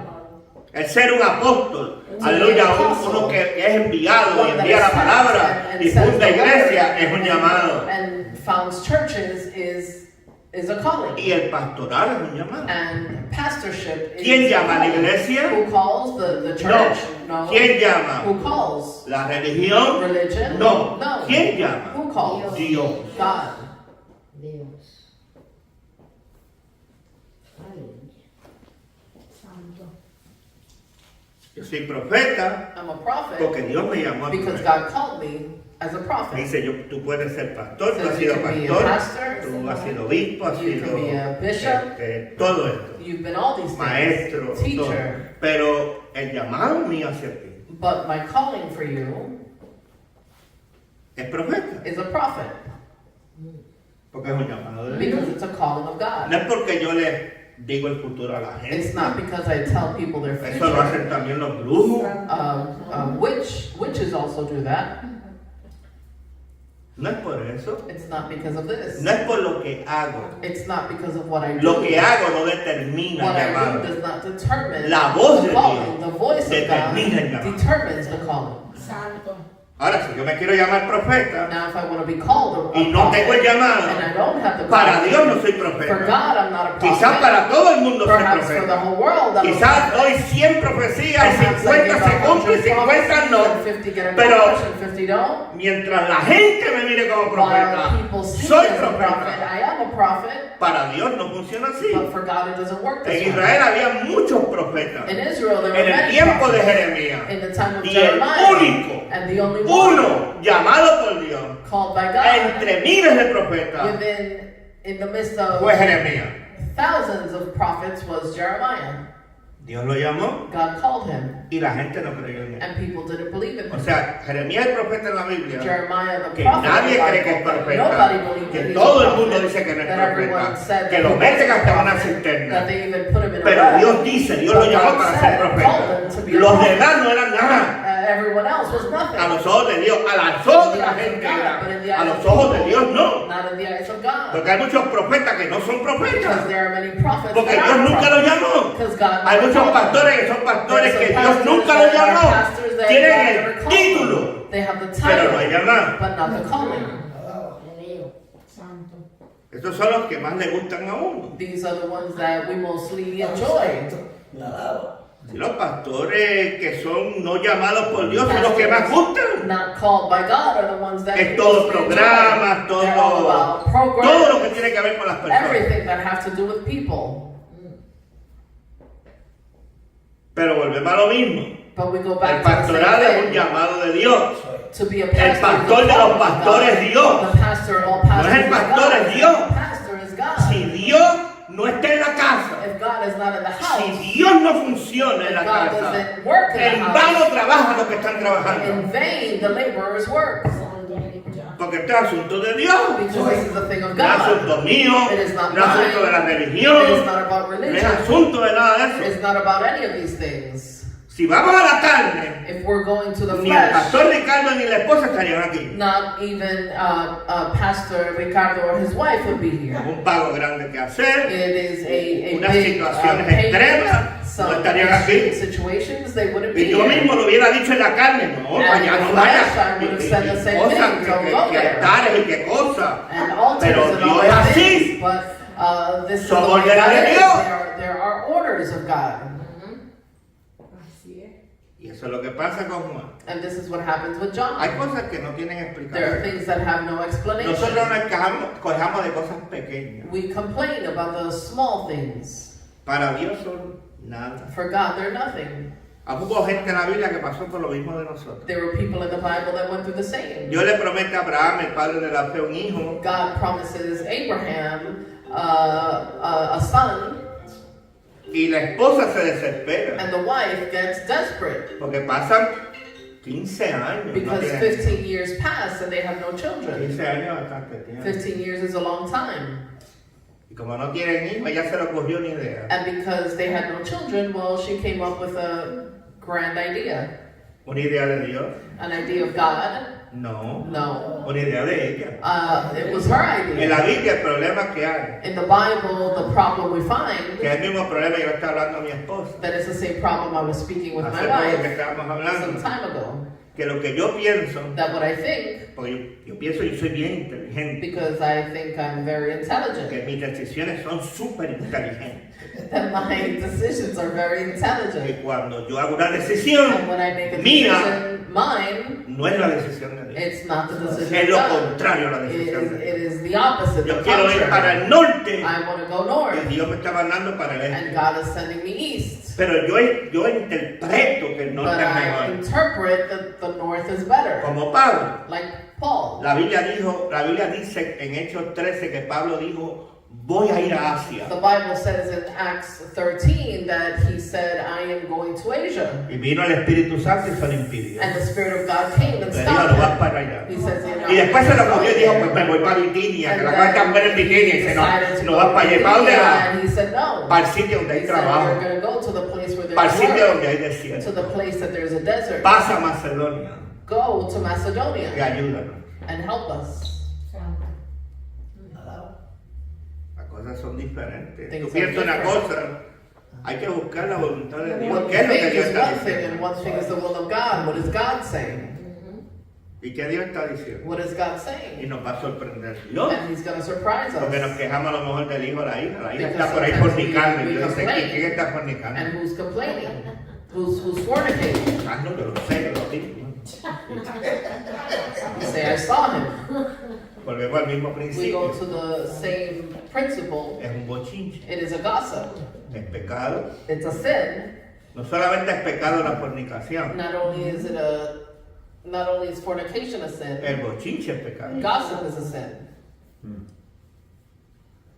El ser un apóstol, aleluya, uno que es enviado y One that envía is la sent palabra and y sends funda the iglesia word es un llamado. and founds churches is a calling. Y el pastoral es un llamado. And pastorship is ¿Quién a llama a la calling. iglesia? Who calls the No. church? No. ¿Quién llama? Who calls? ¿La religión? Religion? No. No. ¿Quién llama? Who calls? Dios. God. Dios. Aleluya. Santo. Yo soy profeta I'm a prophet porque Dios me llamó a because profeta. God called me as a prophet. Dice, tú puedes ser pastor, tú Says has you sido can be a pastor, pastor, tú has sido obispo, has you sido can be a bishop. todo esto, You've been all these things. maestro, todo. Teacher. Pero el llamado mío hacia ti But my calling for you es profeta, is a prophet porque es un llamado de Dios. because it's a calling of No God. es porque yo le digo el futuro a la gente. It's not because I tell people their Eso lo future. hacen también los brujos. Witches also do that. No es por eso. It's not because of this. No es por lo que hago. It's not because of what I do. Lo que hago no determina What el I do llamado. does not determine La voz the de calling. Dios The voice of determina el God llamado. determines the calling. Santo. Ahora, si yo me quiero llamar profeta Now, if I want to be called a y no tengo el prophet, llamado, and I don't have the para calling, Dios no soy for profeta. God, I'm not a prophet. Quizás para todo el mundo soy Perhaps for the profeta. whole world, I'm a Quizás prophet. doy 100 profecías y Perhaps I 50 give se cumplen y 100 50 no. prophecies, and 50 get Pero accomplished and 50 don't. mientras la gente me mire como While profeta, people see soy me as a prophet, profeta. I am a prophet, Para Dios no funciona así. but for God it doesn't work En this Israel way. había muchos profetas. In Israel, there were En el many tiempo de prophets. Jeremías. In the time of Y el Jeremiah, único, and the only one uno llamado por Dios called by God entre miles de profetas in the midst of fue Jeremías. thousands of prophets was Jeremiah. Dios lo llamó God called him, y la gente no creyó en él. and people didn't believe in O him. sea, Jeremías es profeta en la Biblia. Jeremiah, the Que prophet, nadie of the cree que es Bible, profeta. nobody believed Que that he's todo a el mundo prophet, dice que no es that everyone profeta. said Que that lo he meten was a hasta en una prophet, cisterna. that they even put him in a Pero well. Dios dice, Dios lo But llamó God para said, ser called profeta. him to be a Los prophet. demás no eran nada. Everyone else was nothing. A los ojos de Dios, a los ojos de la gente era. A los ojos de Dios no. Not in the eyes of God. Porque hay muchos profetas que no son Because profetas. there are many prophets Porque that Dios are nunca lo prophets. llamó. Because God Hay never muchos called them. pastores que son pastores There's que some Dios pastors nunca that lo are llamó. pastors that Tienen God el never called título, them. They have the pero no hay title, llamado. but not the calling. Dios. Santo. Estos son los que más le gustan a uno. These are the ones that we mostly enjoy. Y los pastores que son no llamados por Dios son los que más gustan. Not called by God are the ones that Es we todo mostly programas, enjoy. They're all todo about lo que programs, tiene que ver con las personas. everything that has to do with people. Pero volvemos a lo mismo. But we go El back to the pastorado es same un thing. llamado de Dios. To be a El pastor, pastor de los pastores es Dios. The pastor of all pastors No es el pastor, God. es Dios. The pastor is God. Si Dios no está en la casa, If God is not in the house, si Dios no funciona en if la God casa, doesn't work in the en vano house, trabajan los que están trabajando. in vain the laborers work. Porque este es asunto de Dios. Because this is a thing of No es God. asunto mío, It is not no es asunto de la mine. religión, It is not about no es religion. asunto de nada de eso. It's not about any of these things. Si vamos a la carne, If we're going to the ni el flesh, pastor Ricardo ni la esposa estarían aquí. not even Pastor Ricardo or his wife would be Es here. un pago grande que hacer. It is a Unas big situaciones payment. extremas, no Some estarían aquí. extreme situations, they wouldn't be Y yo here. mismo lo hubiera dicho en la carne, no, And allá in no the vaya. flesh, I would have said the same Cosas thing, don't go que there. altares y qué cosas. And altars Pero and Dios all es those así. things. But this is the Somos way God órdenes de is. Dios. There are orders of God. Así es. Y eso es lo que pasa con Juan. And this is what happens with John. Hay cosas que no tienen There are explicación. things that have no explanation. Nosotros nos cojamos de cosas pequeñas. We complain about the small things. Para Dios son nada. For God, they're nothing. Hubo gente en la Biblia que pasó por lo mismo de nosotros. There were people in the Bible that went through the same. Dios le promete a Abraham, el padre de la fe, un hijo. God promises Abraham a son, Y la esposa se desespera. and the wife gets desperate Porque pasan 15 años. No because tienen- 15 years pass and they have no children. 15 años es bastante tiempo. 15 years is a long time. Y como no tienen hijos, ella se le ocurrió una idea. And because they had no children, well, she came up with a grand idea. ¿Una idea de Dios? An idea of God? No. No. Una idea de ella. It was her En idea. la Biblia el problema que hay, In the Bible, the problem we find, que es el mismo problema que yo estaba hablando a mi esposa. that is the same problem I was speaking with Hace my poco que wife estábamos some hablando. time ago. Que lo que yo pienso, That what I think, porque yo pienso y soy bien inteligente, because I think I'm very intelligent, que mis decisiones son súper inteligentes. that my decisions are very Y intelligent. cuando yo hago una decisión, And when I make a mía, decision, mine, no es la decisión de Dios. it's not the decision Es of lo God. contrario a la It decisión is, de it Dios. is the opposite, Yo the quiero ir para contrary. el norte I want to go y north, Dios me está mandando para el and este. God is sending me east. Pero yo interpreto que el But norte es I mejor. interpret that the north is better. Como Pablo. Like Paul. La Biblia dice en Hechos 13 que Pablo dijo, voy a ir a Asia. The Bible says in Acts 13 that he said, I am going to Asia. Y vino el Espíritu Santo y se lo impidió. And the Spirit of God came and Le dijo, no vas stopped him. para allá. He says, Y después se lo cogió y dijo, pues me voy para Bitinia, que la cosa está buena en Bitinia. Y dice, no vas para allá. ¿Para dónde vas? And he said, no. Para el sitio donde He hay said, you're trabajo. going to go to the place where Para el there's sitio work, donde hay to desierto. the place that there's a desert. Pasa a Macedonia Go to y Macedonia ayúdanos. and help us. Santo. Las cosas son diferentes. Things Tú piensas are una different. cosa, hay que buscar la voluntad de Dios. What ¿Qué you es lo que think Dios is está one thing, and diciendo? one thing is the will of God. What is God saying? ¿Y qué Dios está diciendo? What is God Y saying? nos va a sorprender Dios. And He's going to surprise Porque nos us. quejamos a lo mejor del hijo o la hija. La hija Because está por ahí sometimes fornicando. we Y yo no sé complain. quién está fornicando. And who's complaining? Who's fornicating? Ah, no, yo lo sé, yo lo digo. You say, I saw him. Volvemos al mismo We go principio. to the same principle. Es un bochinche. It is a gossip. Es pecado. It's a sin. No solamente es pecado la fornicación. Not only is fornication a sin, El bochinche es pecado. gossip is a sin.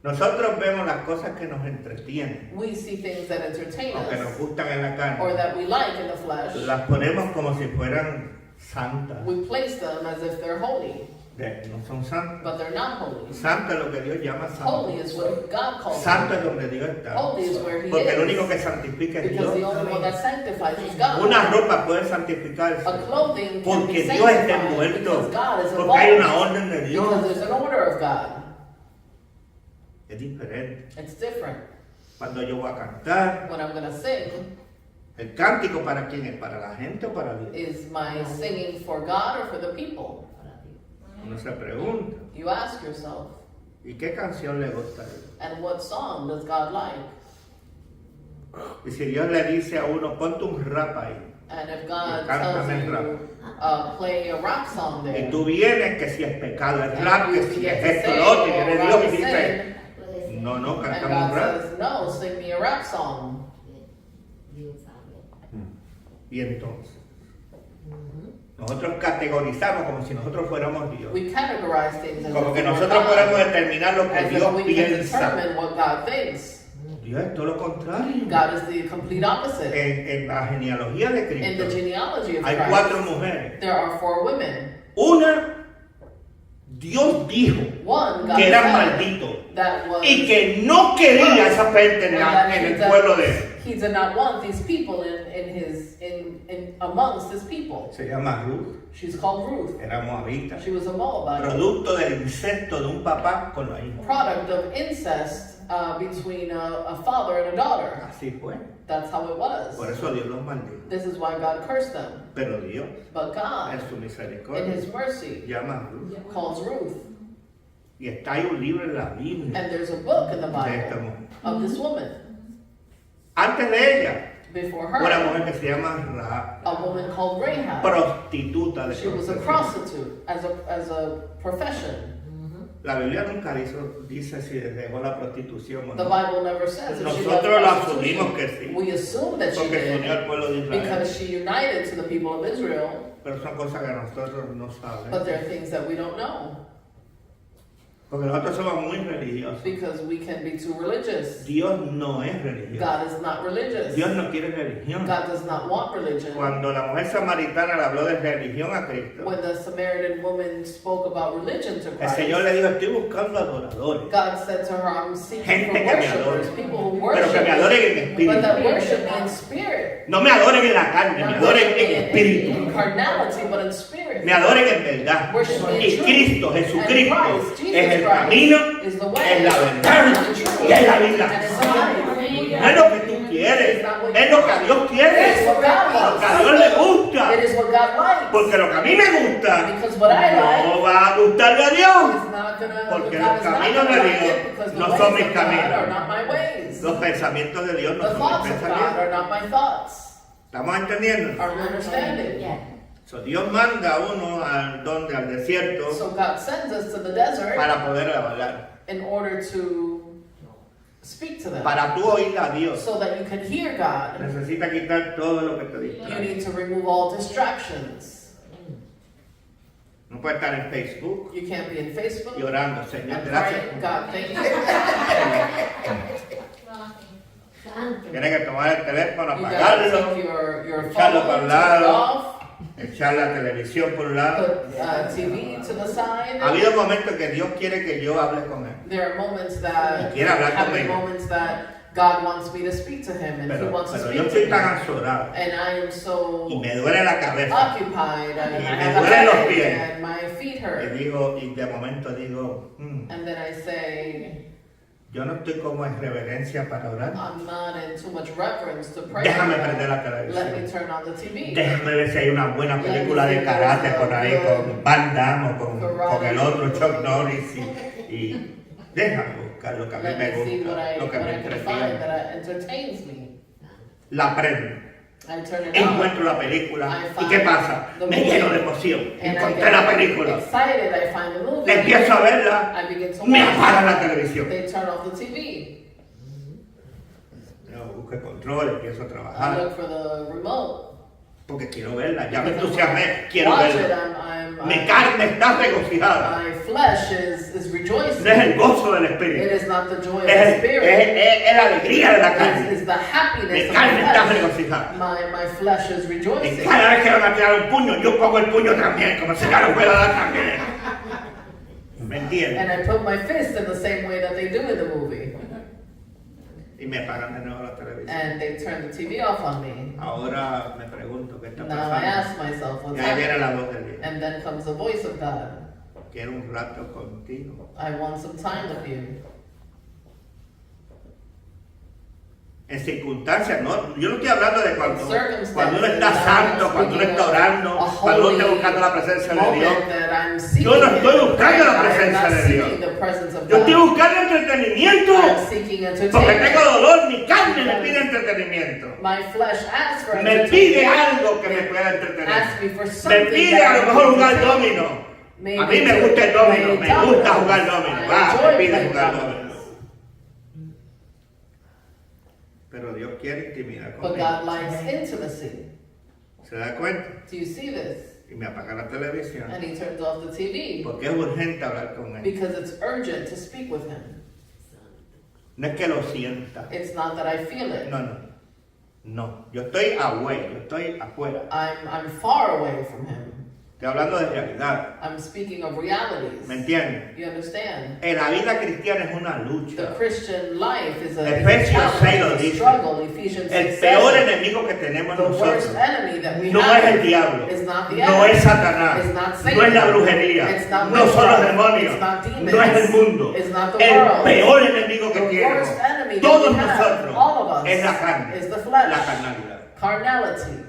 Nosotros vemos las cosas que nos entretienen We see things that entertain o que nos us gustan en la or carne. that we like in the flesh. Las ponemos como si fueran santas. We place them as if they're holy, No son santas. but they're not holy. Santo es lo que Dios llama Holy santo. is what God calls Santo es holy. donde Dios está. Holy is where He Porque el único que is. santifica es Because the Dios. only one that sanctifies is God. Una ropa puede santificarse A clothing can porque be Dios está sanctified envuelto. because God is Porque hay una involved. orden de Because Dios. there's an order of God. Es diferente. It's different. Cuando yo voy a cantar, When I'm going to sing, el cántico para quién es, para la gente o para Dios. is my singing for God or for the people? Uno se pregunta, You ask yourself, ¿y qué canción le gusta a Dios? and what song does God like? Y si Dios le dice a uno, ponte un rap ahí, And if God Cántame tells el rap. you, play a rap song y there, tú vienes que si es pecado el and rap, you que si get es to esto, sing, lo otro, y or viene Dios rap y dice, sing, no, no, and cantamos un God rap. says, no, sing me a rap song. Y entonces, nosotros categorizamos como si nosotros fuéramos Dios. We categorize things as Como if que we're nosotros podemos God, determinar lo que as Dios if we can piensa. determine what God thinks. Dios es todo lo contrario. God is the complete opposite. En la genealogía de In the Cristo genealogy of hay 4 Christ, mujeres. there are 4 women. Una, Dios dijo One, God que eran said malditos that was y que no quería a esa gente en, and that en he el did- pueblo de él. He did not want these people in amongst his people. Se llama Ruth, She's called Ruth. era moabita, She was a Moabite, producto del incesto de un papá con la hija. product of incest between a father and a daughter. Así fue. That's how it was. Por eso Dios los maldijo. This is why God cursed them. Pero Dios, But God, en su in misericordia, His mercy, llama a Ruth. calls Ruth. Y está ahí un libro en la Biblia And there's a book in the de esta Bible mujer. of this woman. Antes de ella, Before una her, mujer que se llama Rahab, a woman called Rahab. prostituta de She was a profesión. prostitute as a profession. La Biblia nunca dice si dejó la prostitución o The no. Bible never says if she left Nosotros la prostitution. asumimos que sí, We assume that she porque se unió al did pueblo de Israel. because she united to the people of Israel, Pero son cosas que nosotros no but sabemos. there are things that we don't know. Porque nosotros somos muy religiosos. because we can be too religious. Dios no es religioso. God is not religious. Dios no quiere religión. God does not want religion. Cuando la mujer samaritana le habló de religión a Cristo, When the Samaritan woman spoke about religion to el Christ, Señor le dijo, estoy buscando adoradores. God said to her, I'm seeking Gente for que me worshipers, adore. people who Pero que worship me adoren en me, but that espíritu. worship me in spirit. No me adoren en la carne, me Not adoren worship en me espíritu. in carnality, but in spirit. Me adoren en verdad. Worship me in Y truth. Cristo, And Jesucristo, Christ, Jesus es el Christ, camino, is the way, es la verdad and the truth, y es la vida. and it's the life. No es lo que tú quieres, es lo que a Dios quiere. It's what God Porque a wants. Dios le gusta. It is what God likes. Porque lo que a mí me gusta Because what I like no va a gustarle a Dios. is not gonna, Porque God los is not caminos gonna de like Dios it because the no ways son of mis God caminos. are not my ways. Los pensamientos de Dios no The son mis thoughts of God pensamientos. are not my thoughts. ¿Estamos entendiendo? Are we understanding? Yeah. So, Dios manda a uno al desierto So God sends us to the desert para poder hablar. in order to speak to them. Para tú oír a Dios, So that you can hear God, necesita quitar todo lo que te you distrae. need to remove all distractions. No puedes estar en Facebook You can't be in Facebook y orando, Señor, and gracias. praying, God, thank you. Santo. Tienes que tomar el teléfono, You gotta apagarlo, take your phone, echarlo para un turn it lado. off, echar la televisión por un lado. put TV to the side. Ha habido momentos que Dios quiere que yo hable con Él. There are moments that Y quiere hablar have been conmigo. moments that God wants me to speak to Him, and He wants to Pero speak yo to estoy me. tan azorado And I am so y me duele la cabeza. occupied, and Y I me have a duelen los headache, pies. and my feet Y hurt. digo, y de momento digo, And then I say, yo no estoy como en reverencia para orar. I'm not in too much reverence to pray. Déjame to God. prender la Let me televisión. turn on the TV. Déjame ver si hay una buena película de karate por ahí con Van Damme o con el otro Chuck Norris y déjame buscar lo que a mí Let me me see what gusta, lo que me I can find entretiene. that entertains me. La prendo. I turn it on. Encuentro la película I y find ¿qué pasa? the Me movie. lleno de emoción. And I Encontré la get película. excited, I find the movie. Empiezo a verla, I begin to me watch. apagan la televisión. They turn off the TV. Yo busco el control, empiezo a I trabajar look for the remote. porque quiero verla. Ya me Because I entusiasmé, wanna quiero watch it. verla. Mi carne está regocijada. My flesh is rejoicing. No es el gozo del It Espíritu. is not the joy of the Es spirit. la alegría de la carne. It's the happiness Mi of carne está the flesh. regocijada. My flesh is Y rejoicing. cada vez que van a tirar un puño, yo pongo el puño también, como si ya lo pueda dar también. ¿Me entiendes? And I put my fist in the same way that they do in the movie. Y me apagan de nuevo la televisión. And they turn the TV off on me. Ahora me pregunto qué está Now I ask pasando. myself what's Y ahí viene happening. la voz de Dios. And then comes the voice of God. Quiero un rato contigo. I want some time with you. En circunstancias, no, yo no estoy hablando de cuando Circumstances, uno está santo, cuando uno está orando, cuando uno está buscando la presencia de Dios. Moment that I'm seeking Yo no estoy Him. buscando la I am presencia not de Dios. seeking the presence of Yo estoy God. buscando entretenimiento. I'm seeking Porque tengo entertainment. dolor, mi carne me pide entretenimiento. My flesh asks for Me pide entertainment. algo que me pueda entretener. Ask me for Me something pide that a lo I mejor can jugar entertain. domino. Maybe A mí me to gusta el domino, play me gusta dominoes. jugar domino. I Va, enjoy me pide playing jugar dominoes. domino. Pero Dios quiere intimidar But conmigo. God likes intimacy. ¿Se da cuenta? Do you see this? Y me apaga la televisión. And He turns off the TV Porque es urgente hablar con Él. because it's urgent to speak with Him. No es que lo sienta. It's not that I feel it. No, no. No. Yo estoy away, yo estoy afuera. I'm far away from Him. Estoy hablando de realidad. I'm speaking of realities. ¿Me entiendes? You understand? La vida cristiana es una The lucha. Christian life is a Efesios 6 lo challenge, a dice. struggle. Ephesians El 6 peor says, enemigo que tenemos the nosotros worst enemy that we no have es el diablo, is not the no enemy. es Satanás, It's not Satan. no es la brujería, It's not no son los witchcraft. demonios, It's not demons. no es el mundo. It's not the El world. peor enemigo que The tenemos, worst enemy that todos we have, nosotros, all of us, es la carne, is the flesh. la carnalidad. Carnality.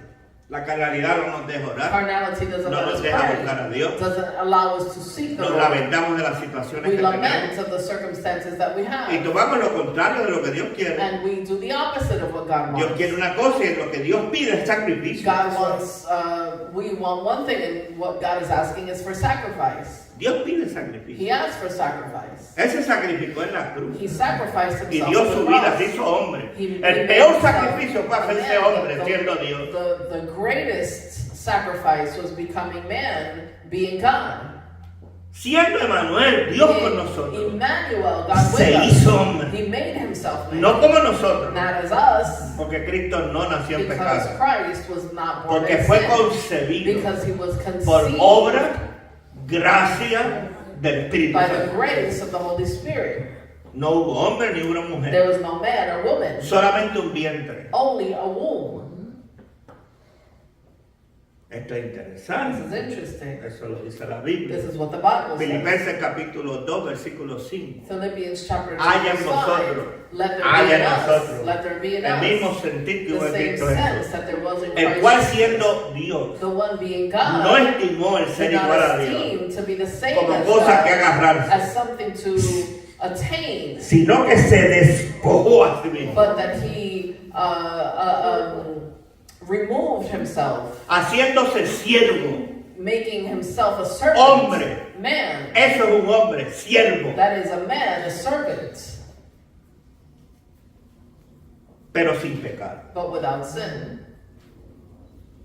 La carnalidad no nos deja orar, Carnality doesn't no let nos us deja pray. buscar a Dios, Doesn't allow us to seek the nos Lord. lamentamos de las situaciones We que lament tenemos of the circumstances that we y have. tomamos lo contrario de lo que Dios quiere. And we do the opposite of what God Dios wants. quiere una cosa y lo que Dios pide es sacrificio. God wants, we want one thing, and what God is asking is for sacrifice. Dios pide He sacrificio. asks for sacrifice. Él se sacrificó en la cruz He sacrificed y himself dio on su the vida, cross. se hizo hombre. He El made peor himself sacrificio fue a hacerse man. hombre siendo Dios. The greatest sacrifice was becoming man, being God. siendo Emanuel, Dios con nosotros, Emmanuel, God with se us. hizo hombre. He made himself man. No como nosotros, Not as us, porque Cristo no nació en because pecado, Christ was not born porque in fue sin. concebido Because he was por conceived obra, gracia del Espíritu by the Santo. grace of the Holy Spirit. No hubo hombre ni una There mujer, was no man or woman, solamente un vientre. only a womb. Esto es This interesante. is interesting. Eso lo dice la Biblia. This is what the Bible says. Filipenses capítulo 2, versículo 5. Philippians chapter 2, Haya en verse vosotros, 5. Let there haya be in en us. nosotros Let there be in el mismo us. sentir que hubo The en same Cristo sense Jesús, that there was in el Christ cual Jesus. siendo Dios The one being no God estimó el did ser not igual a Dios esteem to be the same como as cosa que God, agarrarse, as something to attain, sino que se despojó a sí mismo, but that he removed himself, haciéndose siervo. making himself a servant. Hombre. Man. Eso es un hombre, siervo, That is a man, a servant, pero sin pecado. but without sin.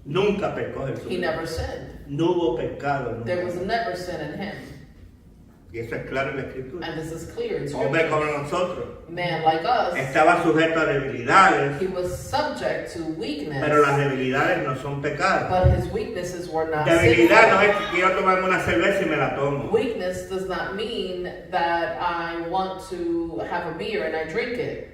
Nunca pecó He Jesús. never sinned. No hubo pecado There was nunca. never sin in him. Y eso es claro en la Escritura. And this is clear in Hombre como Scripture. nosotros. Man like us, Estaba sujeto a debilidades, he was subject to weakness, pero las debilidades no son pecados. but his weaknesses were not Debilidad no sinful. es que quiero tomarme una cerveza y me la tomo. Weakness does not mean that I want to have a beer and I drink it.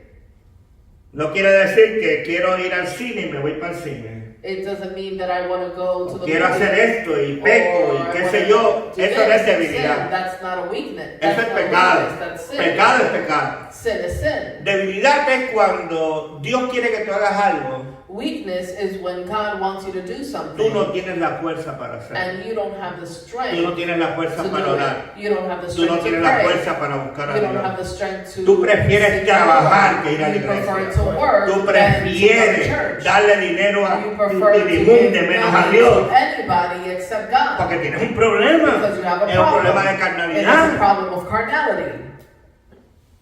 No quiere decir que quiero ir al cine y me voy para el cine. It doesn't mean that I want to go to the Quiero movie hacer esto y peco or y qué I sé wanna yo. do Eso no es this and debilidad. sin. That's not a weakness. Eso That's es not pecado. weakness. That's sin. Pecado es pecado. Sin is sin. Debilidad es cuando Dios quiere que tú hagas algo, Weakness is when God wants you to do tú something no tienes la fuerza para hacerlo. and you don't have the strength Tú no tienes la fuerza to para do orar. it. You don't have the Tú no strength to tienes la pray. fuerza para buscar a You don't have Dios. the strength to Tú prefieres seek trabajar God. que ir a la You prefer iglesia. to work Tú than to go to prefieres church. darle dinero a You tu prefer to minimunde give menos a money Dios. to anybody except God. Porque tienes un problema. Because you have a Es un problem. problema de It is a carnalidad. problem of carnality.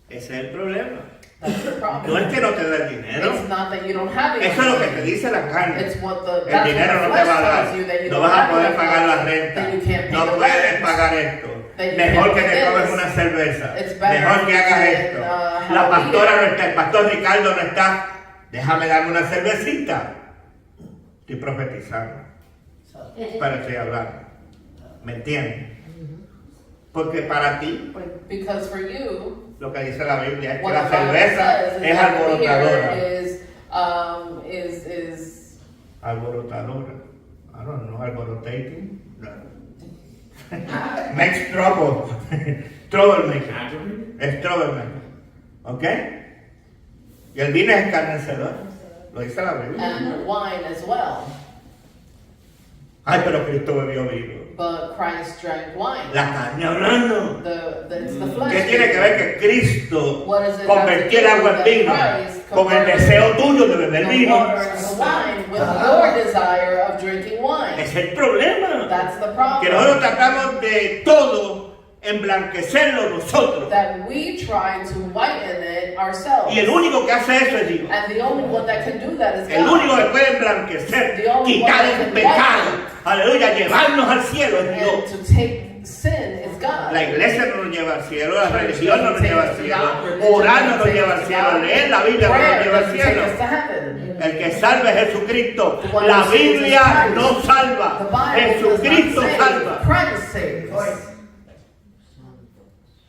Ese es el problema. That's the No problem. es que no te dé el dinero. It's not that you don't have it. Eso es lo que te dice la carne. It's what the El that's dinero what no the te va a flesh dar. tells you that you No don't vas a have poder enough pagar la money, renta. that you can't pay No the puedes rent, pagar esto. that you Mejor can't que do te tomes this. una cerveza. It's better Mejor que hagas than, esto. have La a pastora beer. no está, el pastor Ricardo no está. Déjame darme una cervecita. Estoy profetizando. Pero estoy hablando. ¿Me entiendes? Porque para ti, Because for you, lo que dice la Biblia es que what la the Bible cerveza says is es that the alborotadora. beer is Alborotadora. I don't know, alborotating. No. Makes trouble. Troublemaker. Es troublemaker. ¿Ok? Y el vino es escarnecedor. Lo dice la Biblia. and wine as well. Ay, pero Cristo bebió vino. But Christ drank wine. La carne hablando. It's the flesh. ¿Qué tiene que ver que Cristo What does it convirtió el have to do agua en that vino Christ con el converted deseo tuyo de beber the vino? water into wine with your desire of drinking wine? Ese es el problema. That's the Que problem. nosotros tratamos de todo emblanquecerlo nosotros. That we try to whiten it ourselves. Y el único que hace eso es Dios. And the only one that can do that is El God. único que puede emblanquecer, The only quitar one that el can pecado, aleluya, llevarnos al cielo es And Dios. to take sin is God. La iglesia no nos lleva al cielo, la religión no nos lleva al cielo, orar no nos lleva al cielo, leer la Biblia no nos Prayer lleva al doesn't take cielo. us to heaven. El que salva es Jesucristo. The one La who saves is Biblia Christ. no The salva, Bible Jesucristo does not save. salva. Christ saves.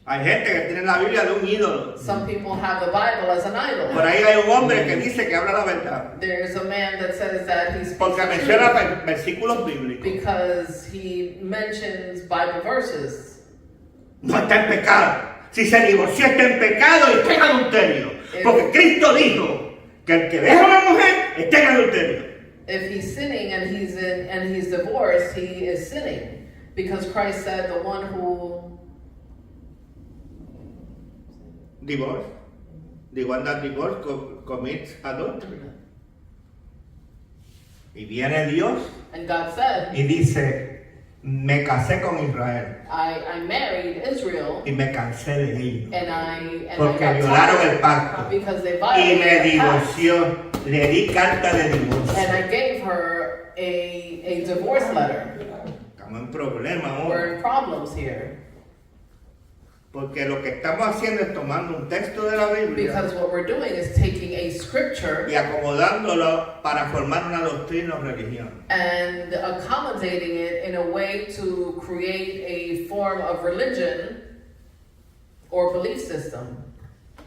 Hay gente que tiene la Biblia de un ídolo. Some people have the Bible as an idol. Por ahí hay un hombre que dice que habla la verdad. There's a man that says that he speaks Porque the menciona truth versículos bíblicos. because he mentions Bible verses. No está en pecado. Si se divorció está en pecado y está en adulterio. Porque Cristo dijo que el que deja a una mujer está en adulterio. If he's sinning and he's divorced, he is sinning because Christ said the one who Divorce. The one that divorce commits adultery. Y viene Dios and God said, y dice, me casé con Israel I married Israel y me cansé de ellos. and I Porque got violaron tired el pacto. because they Y me violated the pact. divorció. Le di carta de divorcio. And I gave her a divorce letter. Estamos en problema, We're amor. in problems here. Porque lo que estamos haciendo es tomando un texto de la Biblia Because what we're doing is taking a scripture y acomodándolo para formar una doctrina o religión. and accommodating it in a way to create a form of religion or belief system.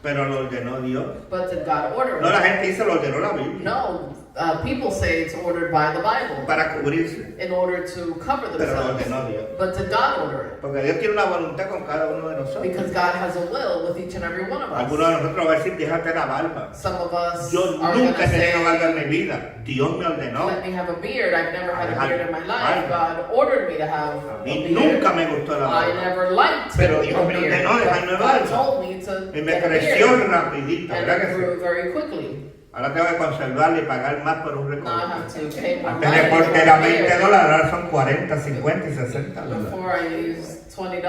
Pero lo ordenó Dios. But did God order No, la it? gente dice lo ordenó la Biblia No, people say it's ordered by the Bible para cubrirse. in order to cover Pero lo themselves. ordenó Dios. But did God order it? Porque Dios tiene una voluntad con cada uno de nosotros. Because God has a will with each and every one of Algunos de us. nosotros van a decir, déjate la barba. Some of us Yo are going nunca to he tenido barba en say, mi vida. Dios me ordenó. let me have a beard. I've never had a Ay, beard in my ay. life. God ordered me to have A a mí beard. nunca me gustó la I barba. never liked Pero a Dios me beard. ordenó dejarme But barba. God told me to Y me get a creció beard. rapidito, And ¿verdad it que sí? grew very quickly. Ahora tengo que conservarla y pagar más por un Now I recorte. have to pay more Antes money el for corte a era $20, beard. ahora son 40, 50 y 60 dólares. Before I used $20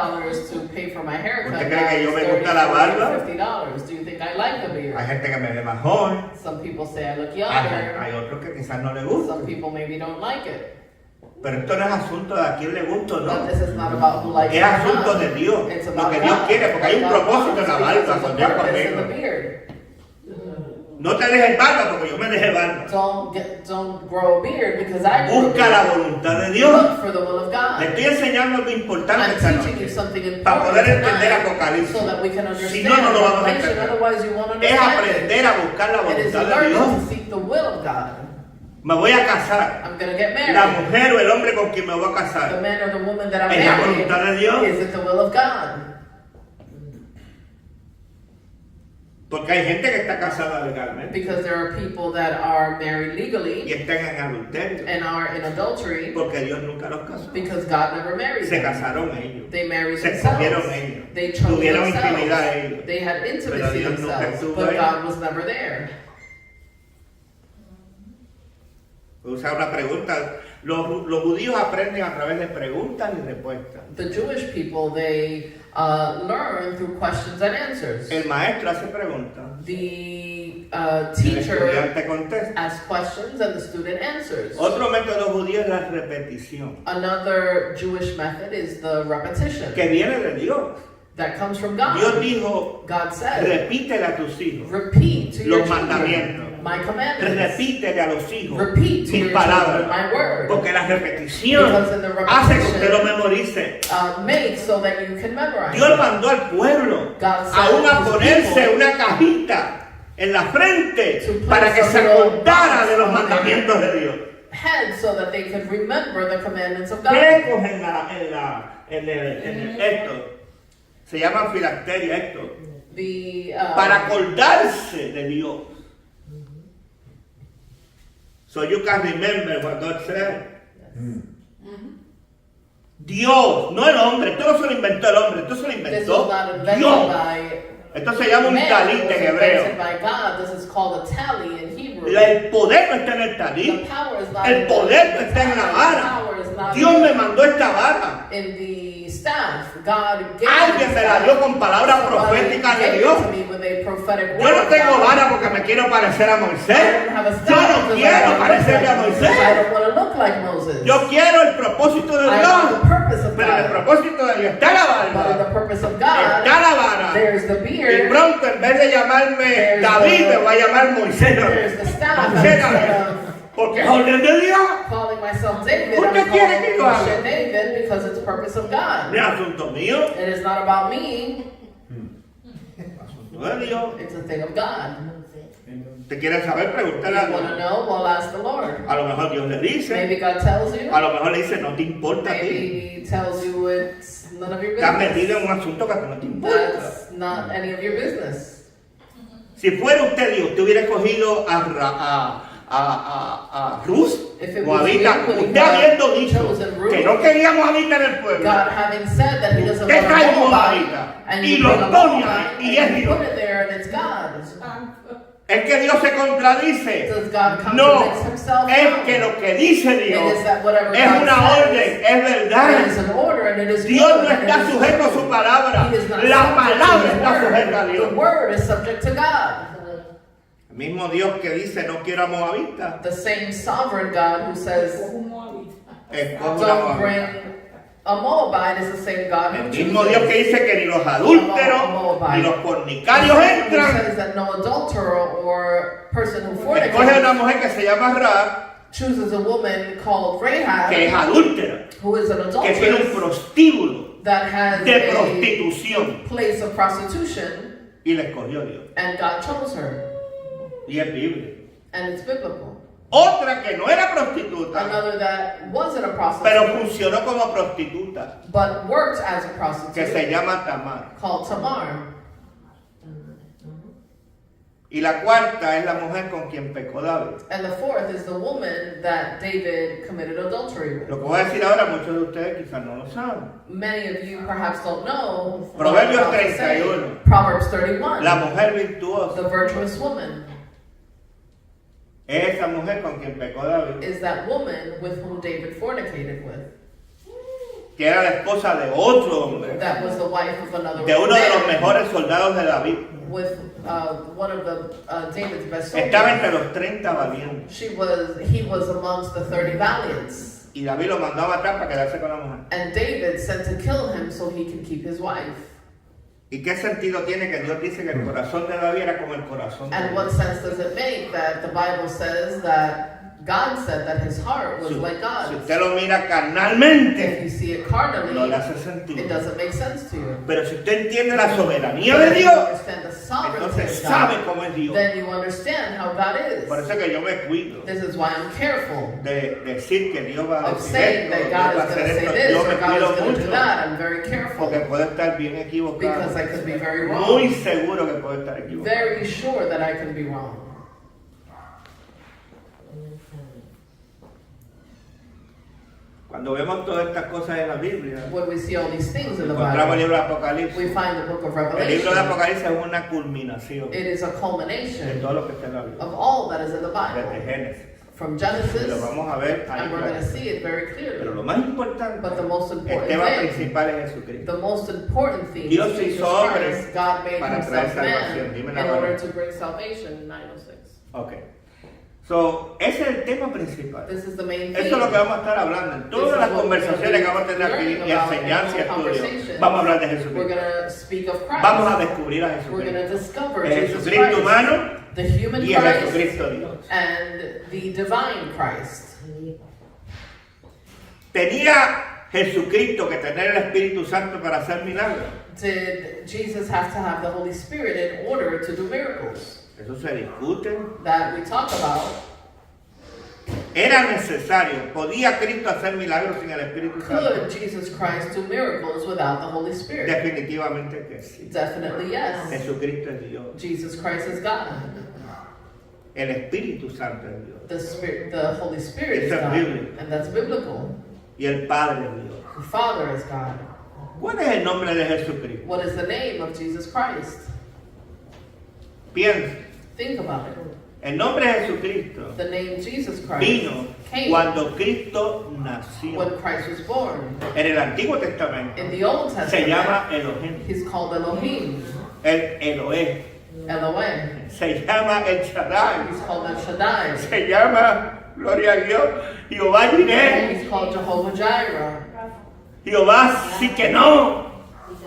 to pay for my haircut, ¿Usted cree now que yo it's me gusta la barba? $50. Do you think I like a beard? Hay gente que me ve más joven, Some people say I look hay younger. otros que quizás no le gusta. Some people maybe don't like it. Pero esto no es asunto de a quién le gusta o But no. this is not about who likes Es it or asunto not. de Dios, It's lo about que Dios God. quiere, porque hay un God propósito en wants, la because barba, there's a con Dios purpose in the conmigo. beard. No te dejes barba porque yo me dejé barba. Don't grow a beard because I grew a Busca la beard. voluntad de Dios. Look for the will of Le God. estoy enseñando algo importante I'm esta teaching you noche. something Para important poder entender tonight Apocalipsis. so that we can Si understand no, no lo vamos a Revelation. entender. Otherwise, you won't Es understand it. aprender a buscar la It is voluntad de learning Dios. to seek the will of God. Me voy a casar. I'm going to get La married. mujer o el hombre con quien me voy a The casar. man or the woman that I'm ¿Es la voluntad de Dios? marrying, is it the will of God? Porque hay gente que está casada legalmente Because there are people that are married y legally están en adulterio. and are in adultery Porque Dios nunca los casó. because God never married Se them. casaron ellos. They married Se themselves. escogieron ellos. They chose Tuvieron intimidad themselves. ellos. They had Pero intimacy Dios nunca themselves, estuvo but ahí. God was never there. Voy a usar una pregunta. Los judíos aprenden a través de preguntas y respuestas. The Jewish people, they learn through questions and answers. El maestro hace preguntas. The El teacher estudiante contesta. asks questions and the student answers. Otro método judío es la repetición, Another Jewish method is the repetition que viene de Dios. that comes from God. Dios dijo, God said, repítele a tus hijos repeat to your los children mandamientos. my commandments. Repítele a los hijos Repeat to mis your palabras. children my word. Porque la repetición Because in the hace que usted lo repetition, memorice. Make so that you can memorize. Dios mandó al pueblo God sent aún a his ponerse people una cajita en la frente to place para que a se little acordara box de los on their mandamientos de Dios. head so that they could remember the commandments of God. Flecos en esto. Se llaman filacteria esto. The Para acordarse de Dios. So you can remember what God said. Dios, no el hombre. Esto no se lo inventó el hombre. Esto se lo this inventó was not invented Dios. by Esto se llama un man. It talit was en hebreo. invented by God. This is called a tali in Hebrew. El poder no está en el The talit. power is not El in the poder no está en la The vara. power is not Dios me mandó esta vara. in the staff. God gave Alguien me la dio con palabras proféticas de Dios. to me with a prophetic Yo word no of tengo God. vara porque me quiero parecer a I Moisés. don't have a Yo staff no because I quiero don't look parecerme a like Moses. I Moisés. don't want to look like Moses. Yo quiero el propósito de I want Dios. the purpose of Pero el God. propósito de Dios está la But in the barba. purpose of Está God, la vara. there's the Y beard, pronto en vez de llamarme There's David the- me voy a llamar Moisés. there's the staff, Moisés instead David. of Porque es orden de Dios. calling myself David, ¿Por qué I'm quiere que yo calling haga? Moshe David because it's the purpose of God. No es asunto mío. It is not about me, No es de Dios. it's a thing of God. ¿Te quieres saber? You Pregúntale a want to Dios. know? Well, ask the Lord. A lo mejor Dios le dice. Maybe God tells you. A lo mejor le dice, no te importa a ti. Maybe He tells you it's none of your Estás business. metido en un asunto que a ti no te importa. That's not any of your business. Si fuera usted Dios, te hubiera escogido a Ruth, If it was Moabita, you, would he usted have habiendo dicho chosen Ruth? que no queríamos habitar el pueblo. God having said that He doesn't Usted want trae a Moabite, Moabita and y you lo bring a pone Moabite, ahí, y es and you Dios. put it there, and it's God. Es que Dios se contradice. Does God No, contradict Himself? es que lo que dice It Dios is that whatever es God una says, orden, es it is verdad. an order, and it is Dios good, no and it está is sujeto a true. su palabra. He is not La subject to palabra His está word. sujeta a The Dios. word is subject to God. El mismo Dios que dice no quiero a Moabita, The same sovereign God who says, escoge una don't bring Moabita. A Moabite is the same God El who mismo Dios que chooses. dice que ni los adúlteros ni los fornicarios Who entran. says that no adulterer or person who Escoge una fornicates mujer que se llama Rahab, chooses a woman called Rahab, que es adúltera, who is an que tiene un adulteress, prostíbulo that has de a prostitución. place of prostitution, Y la escogió Dios. and God chose her. Y es bíblico. And it's biblical. Otra que no era prostituta, Another that wasn't a pero prostitute, funcionó como prostituta, but worked as a que se prostitute, llama Tamar. called Tamar. Y la cuarta es la mujer con quien pecó David. And the fourth is the woman that David committed adultery with. Lo que voy a decir ahora, muchos de ustedes quizás no lo saben. Many of you perhaps don't know. what Proverbios I'm about to say. 31. Proverbs 31. La mujer virtuosa The virtuous woman es esa mujer con quien pecó David, is that woman with whom David fornicated with. que era la esposa de otro hombre, That was the wife of another de uno de los man, mejores soldados de David. with one of the David's best Estaba entre soldiers. los 30 valientes. He was amongst the 30 valiants. Y David lo mandó a matar para quedarse con la mujer. And David sent to kill him so he can keep his wife. ¿Y qué sentido tiene que Dios dice que el corazón de David era como el corazón de And what Dios? sense does it make that the Bible says that God said that his heart was Si, like si God's? usted lo mira If carnalmente, you see it no carnally, le hace it sentido. doesn't make sense to you. Pero si usted entiende la soberanía But de if you Dios, understand the sovereignty entonces of sabe God, cómo es Dios. then you understand how God Por is. eso es que yo me cuido This is why I'm careful de decir que Dios va a of decir saying esto, that Dios God va a is going hacer to say esto. this Yo or me God is cuido going to do mucho that. I'm very careful porque puedo estar bien equivocado. because I could be very Muy wrong. seguro que puedo estar equivocado. Very sure that I can be wrong. Cuando vemos todas estas cosas en la Biblia, When we see all these things in the encontramos el Bible, libro de Apocalipsis. we find the book of El libro de Revelation. Apocalipsis es una culminación It is a de culmination todo lo que está en la Biblia, of all that is in the desde Bible. Génesis. From Y Genesis, lo vamos a ver ahí. and we're going to Claro. see it very Pero lo clearly. más importante, But the most el important tema thing, principal es Jesucristo. the most important thing Dios is Jesus hizo hombre Christ. God made para himself traer salvación. man Dime in la order verdad. to bring salvation. 906. Ok. So, ese es el tema principal. This is the main Eso thing. es lo que vamos a estar hablando en todas las conversaciones que vamos a tener aquí, y enseñanza y estudio. Vamos a hablar de We're Jesucristo. going to speak of Christ. Vamos a descubrir a We're going to Jesucristo. discover El Jesus Jesucristo Christ, humano the human y el Christ, Jesucristo Dios. and the divine Christ. ¿Tenía Jesucristo que tener el Espíritu Santo para hacer milagros? Did Jesus have to have the Holy Spirit in order to do miracles? Eso se discute. That we talk about. Era necesario. ¿Podía Cristo hacer milagros sin el Espíritu Santo? Could Jesus Christ do miracles without the Holy Spirit? Definitivamente que sí. Definitely yes. Jesucristo es Dios. Jesus Christ is God. El Espíritu Santo es Dios. The Holy Spirit is Eso es God. bíblico. And that's biblical. Y el Padre es Dios. The Father is God. ¿Cuál es el nombre de Jesucristo? What is the name of Jesus Christ? Piensa. Think about it. El nombre de Jesucristo The name Jesus Christ vino came cuando Cristo nació. when Christ was born. En el Antiguo Testamento In the Old se Testament, llama Elohim. he's called Elohim. El Eloé. Elohim. Se llama El Shaddai. He's called El Shaddai. Se llama, gloria a Dios, Jehová Jireh. He's called Jehovah Jireh. Jehová Siquenó.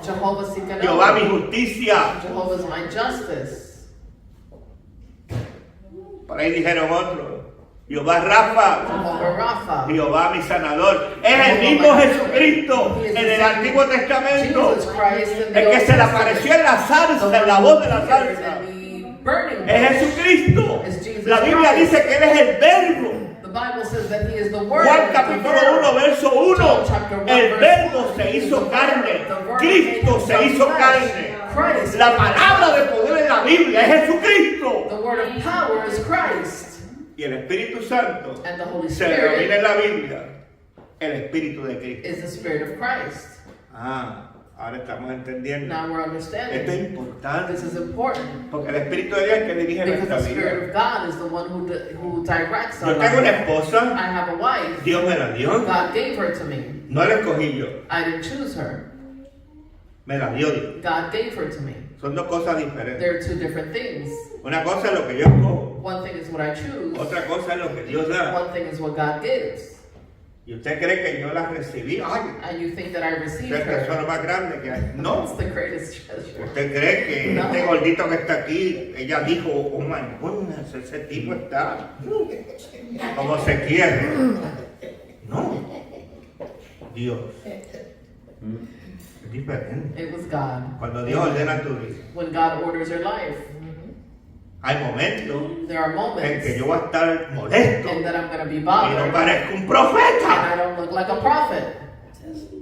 Jehovah Jehová mi Sikanoah. justicia. Jehovah's my justice. Por ahí dijeron otros. Jehová Rafa. Jehovah Rapha. Jehová mi sanador. Es el mismo Jesucristo en el Antiguo Testamento. Jesus Christ in the El que Old se le Testament. apareció en la salsa, en la voz de la salsa. And the burning Es bush. Jesucristo. Es Jesus La Biblia Christ. dice que Él es el verbo. The Bible says that he is the word. Juan the capítulo verb. 1, verso 1. John chapter 1, El verse verbo 1. se hizo The word, carne. the word Cristo made se himself hizo flesh. carne. Christ. La palabra de poder en la Biblia es Jesucristo. The word of power is Christ. Y el Espíritu Santo And the Holy se denomina Spirit en la Biblia el Espíritu de Cristo. is the Spirit of Christ. Ahora estamos entendiendo. Now we're Esto es understanding. importante. This is important. Porque el Espíritu de Dios es el que dirige Because nuestra the Spirit vida. of God is the one who directs our Yo tengo una life. esposa, I have a wife. Dios me la dio. God gave her to me. No la escogí yo, I didn't choose her. me la dio Dios. God gave her to me. Son dos cosas diferentes. They're two different things. Una cosa es lo que yo escojo, One thing is what I choose. otra cosa es lo que Dios da. One thing is what God gives. Y usted cree que yo la recibí. Ay, And you think that I received es el her. tesoro más grande que hay. No. It's the greatest treasure. ¿Usted cree que No. este gordito que está aquí, ella dijo, oh my goodness, ese tipo está como se quiere? No. Dios. Es diferente. It was God. Cuando Dios ordena tu vida, When God orders your life, hay momentos there are en moments que yo voy a estar molesto and that I'm going to be y no bothered parezco un and profeta. I don't look like a prophet.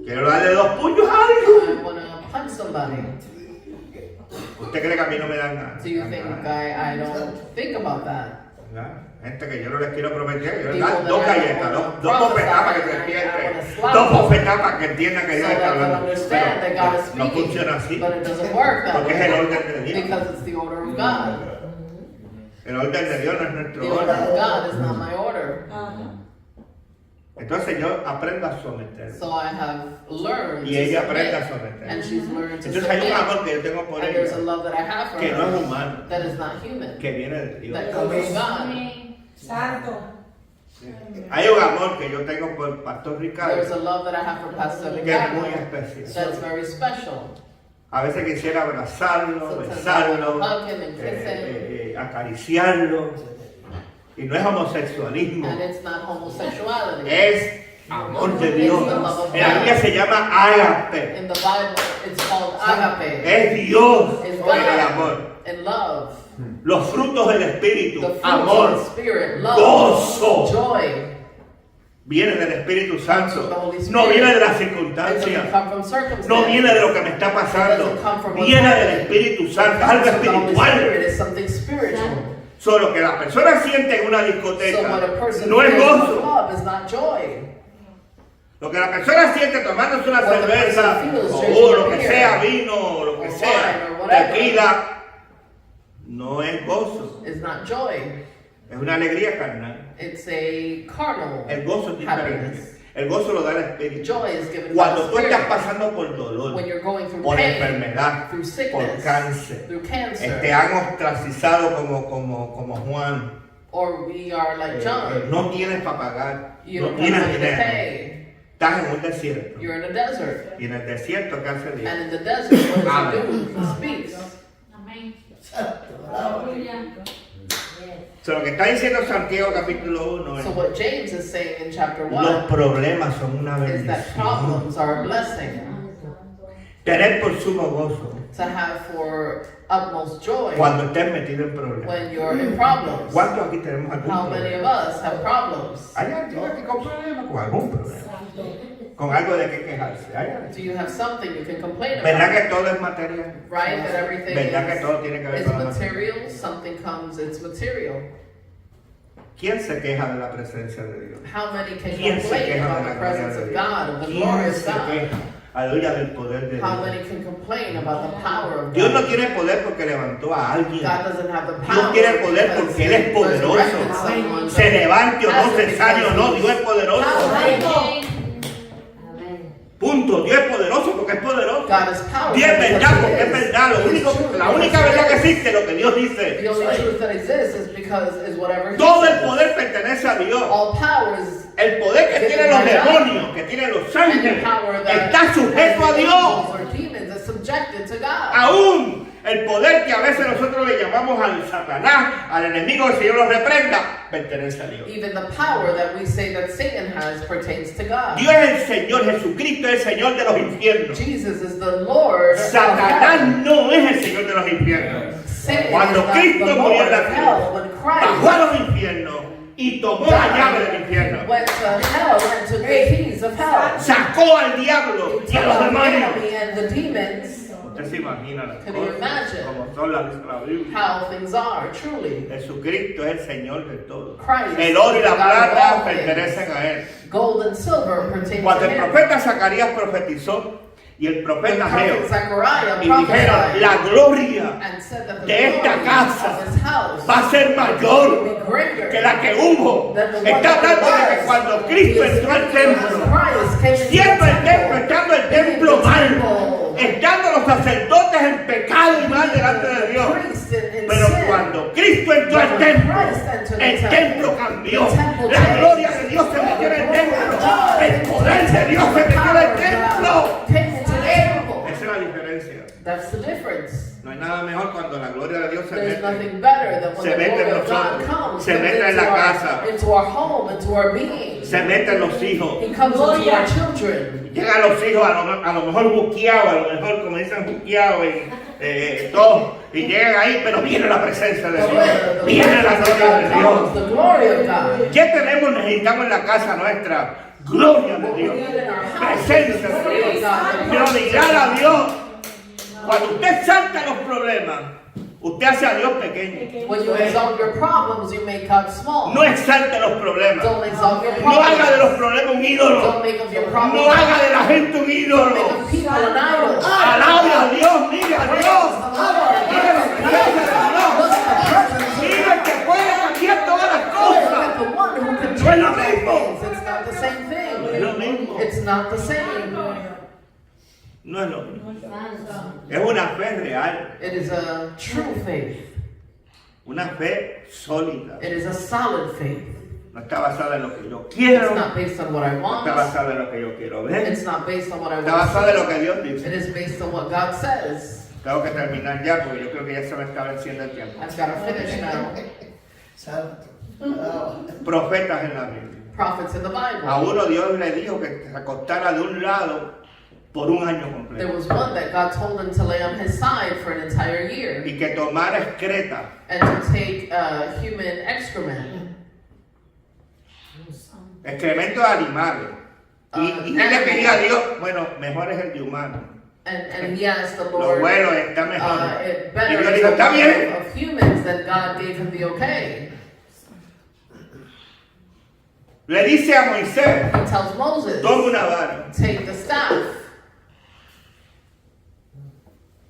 Quiero darle 2 puños a alguien. I want to punch somebody. ¿Usted cree que a mí no me dan nada? Do you think I don't think about that? ¿Verdad? Gente que yo no les quiero prometer, yo les People doy that 2 I galletas, don't 2 bofetadas para que se prophesy, despierte, I wanna slap 2 them. bofetadas para que entiendan que So Dios that está they'll hablando. understand that God is Pero no speaking. funciona así, But it doesn't work that porque es el way. orden de Dios. Because it's the order of God. El orden de Dios no es The nuestro order of orden. God is not my order. Entonces yo aprendo a someter. So I have learned Y to ella aprende a submit. someter. And she's learned to Entonces hay un submit. amor que yo tengo por And there's a ella, love that I have for que no es her humano, that is not human. que viene de Dios. That comes from God. Santo. Hay un amor que yo tengo por Pastor There's Ricardo, a love that I have for Pastor que es muy Ricardo especial. that's very special. A veces quisiera abrazarlo, Sometimes I besarlo, wanna hug him and kiss him. acariciarlo. Y no es homosexualismo, And it's not homosexuality. es amor de Dios. It's the love of En la Biblia God. se llama ágape. In the Bible, it's called agape. Es Dios It's en el God amor. and love. Los frutos del Espíritu, The fruits amor, of the Spirit, love, gozo, joy. viene del Espíritu Santo. The Holy Spirit. No viene de las It circunstancias. doesn't come from circumstances. No viene de lo que me está pasando. Viene del Espíritu Santo, algo The Holy espiritual. Spirit is something spiritual. Solo que la persona siente en una So discoteca what a person no es feels in gozo. love is not joy. Lo que la persona siente tomándose una What the cerveza person feels o drinking lo a que beer, sea, vino o lo que or sea, wine, or whatever. tequila, no es gozo. It's not joy. Es una alegría carnal. It's a carnal El gozo es diferente. happiness. El gozo lo da el Espíritu. Joy is given by Cuando the tú estás Spirit. pasando por dolor, When you're going through por pain, enfermedad, through por sickness, cáncer, through cancer, te han ostracizado como Juan. or we are like John, No tienes para pagar, you no don't have tienes money to dinero. pay. Estás en un desierto. You're in a desert. Y en el desierto, ¿qué hace Dios? And in the desert, what does Amen. he do? He speaks. Amén. So, lo que está diciendo Santiago capítulo 1 es So what James is saying in chapter los 1 problemas son una is that bendición. problems are a blessing. Tener por sumo gozo To have for utmost joy cuando estés metido en problemas. when you're in problems. ¿Cuántos aquí tenemos algún How many of problema? us have problems? ¿Hay alguien aquí con problemas? Con algún problema. Con algo de qué quejarse. ¿Hay alguien? Do you have something you can complain ¿Verdad about? que todo es material? Right? That everything ¿Verdad que todo tiene que ver is con la materia? material. Something comes, it's material. ¿Quién se queja de la presencia de Dios? How many can ¿Quién se complain queja de about la the gloria presence de of Dios? God, of the ¿Quién glory of se God? queja? Aleluya, del poder de How Dios. many can complain about the power of Dios no God? tiene poder porque levantó a alguien. God doesn't have the Dios power tiene poder because porque Él es He poderoso. resurrected someone. Se levante o no, se sane o no, Because Dios es poderoso. Amén. Punto. Dios es poderoso porque es poderoso. God is powerful. Dios es verdad because porque He es verdad. He is true La because única He verdad que is. existe es lo que Dios dice. The only truth that exists is because is whatever He Todo el says. poder pertenece a Dios. All power is El poder que tienen los demonios, que tienen los and the ángeles, power that está sujeto a the Dios. angels or demons is subjected to God. Aún el poder que a veces nosotros le llamamos al Satanás, al enemigo, el Señor lo reprenda, pertenece a Dios. Even the power that we say that Satan has pertains to God. Dios es el Señor, Jesucristo es el Señor de los infiernos. Jesus is the Lord of Satanás heaven. no es el Señor de los infiernos. Satan Cuando is not Cristo the murió en Lord la of hell. cruz, When bajó a Christ los infiernos y tomó la llave del infierno. went to hell and took the keys of hell. Sacó al diablo He y a took los the demonios. enemy and the demons. Usted se imagina las Can you cosas imagine? como son las dice la Biblia. How things are, truly. Jesucristo es el Señor de todo. Christ El oro y la is the God of plata all things. pertenecen a Él. Gold and silver pertain Cuando to el him. profeta Zacarías profetizó y el When profeta Ageo prophet Zechariah y dijeron, prophesied la gloria and said that the de esta glory casa of his house va a ser will mayor be greater que la que hubo. than the one Está that hablando de que was. cuando Cristo He is entró al speaking as templo, Christ came into siendo the el templo, temple, estando el being templo the mal, temple, estando los sacerdotes en pecado y mal delante de Dios. priest in Pero sin. cuando Cristo Cristo entró al templo, Christ entered the el templo cambió. The temple La changed. gloria de Dios se metió en el templo. El poder de Dios se metió en el templo. Came into the temple. Esa es la diferencia. That's the difference. No hay nada mejor cuando la gloria de Dios se There's mete. nothing better than when Se the mete en glory of God nosotros. comes. Se comes mete en into la our- casa. Into our home, into our being. Se meten los hijos. He comes into our children. Llegan los hijos a lo mejor buqueados, a lo mejor como dicen buqueados y todo. Y llegan ahí, pero viene la presencia de Dios. The Viene la presence of gloria de God comes, Dios. the glory of God. ¿Qué tenemos, necesitamos en la casa nuestra? Gloria de Dios. Presencia de Dios. Glorificar a Dios. Cuando usted salta los problemas, usted hace a Dios pequeño. When you exalt your problems, you make God small. No exalte los problemas. Don't exalt your No haga de los problems. problemas un Don't ídolo. make of your problems. No haga de la gente un Don't ídolo. make of people an idol. Alabe a Dios, mire a Dios. Mire la presencia de Dios. Look at the presence. Mire el que puede cambiar todas las Look cosas. at the one who can No es change lo all mismo. things. It's not the same No es lo mismo. thing. It's not the same. No es lo mismo. Es una fe real. It is a true faith. Una fe sólida. It is a solid faith. No está basada en lo que yo quiero. It's not based on what I No want. está basada en lo que yo quiero ver. It's not based on what I Está basada en lo want. que Dios It dice. is based on what God says. Tengo que terminar ya porque yo creo que ya se me está venciendo el tiempo. I've got to finish now. Profetas en la Biblia. Prophets in the A Bible. uno Dios le dijo que se acostara de un lado por un año There completo. was one that God told him to lay on his side for an entire year Y que tomara excreta and to take human excrement. excremento de animales. Y le pedía a Dios, bueno, mejor es el de humano. And he asked the Lo Lord, bueno está mejor. it Y better Dios is dijo, the está bien. one of humans that God gave him the okay. Le dice a Moisés, He tells Moses, toma una vara, take the staff,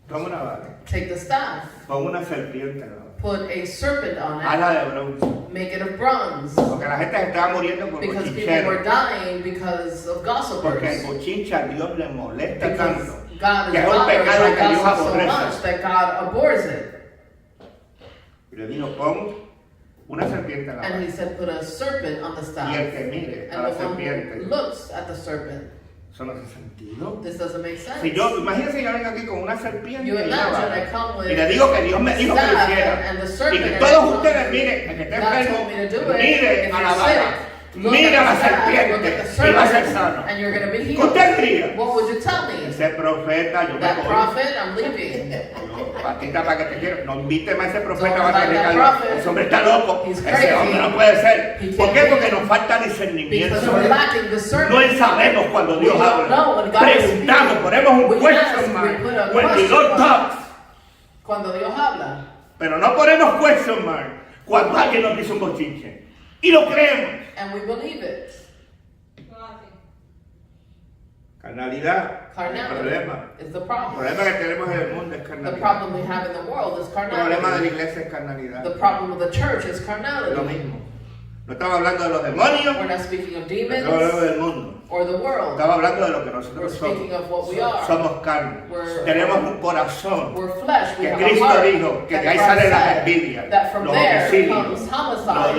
toma una vara, take the staff, pon una serpiente, ¿no? put a serpent on it, Hazla de bronce. make it of bronze. Porque la gente se estaba muriendo por Because people were bochincheros. dying because of Porque el gossipers. bochinche a Dios le molesta Because tanto. God is Que es un bothered pecado by que Dios gossip so aborrece. much that God abhors it. Y le dijo, pon una serpiente en la And he vara. said, put a serpent on the Y staff. el que mire a And la the one serpiente. who looks at the serpent. Eso no hace sentido. This doesn't make sense. Si yo, imagínense yo vengo aquí con una serpiente You y una imagine vara. I come with Y le digo que Dios me dijo que lo staff hiciera. and the Y serpent que and todos I told ustedes you, miren, el que esté God enfermo, told me to do it. mire If a la you're vara, sick, look mire a at la the staff, look serpiente at the y va a ser serpent, sano. and you're going to be ¿Qué healed. usted diría? What would you tell me? Ese profeta, yo me That voy. prophet, I'm leaving. No, patita para que te quiero. No invíteme a ese profeta Don't para que invite that Ricardo. prophet. Ese hombre está loco. He's Ese crazy. hombre no puede ser. He ¿Por can't qué? be. Porque nos falta discernimiento. Because we're lacking discernment. No sabemos cuando Dios We don't know habla. when God is Preguntamos, speaking. ponemos un We question ask, mark. we put a When the question Lord mark. talks. Cuando Dios habla. Pero no ponemos question mark cuando alguien nos dice un bochinche. Y lo creemos. And we believe it. Carnalidad. El Carnality problema. is the El problem. problema que tenemos en el mundo es The carnalidad. problem we have in the world is El problema de la carnality. iglesia es carnalidad. The problem of the church is Es lo carnality. mismo. No estaba hablando de los demonios, We're not speaking of estaba hablando demons del mundo. or the world. Estaba hablando de lo que We're nosotros speaking somos. of what we are. Somos carne. We're- Tenemos un corazón. We're flesh. We Que have Cristo a heart. dijo que That de ahí Christ salen las said envidias, that from los there homicidios, comes homicides,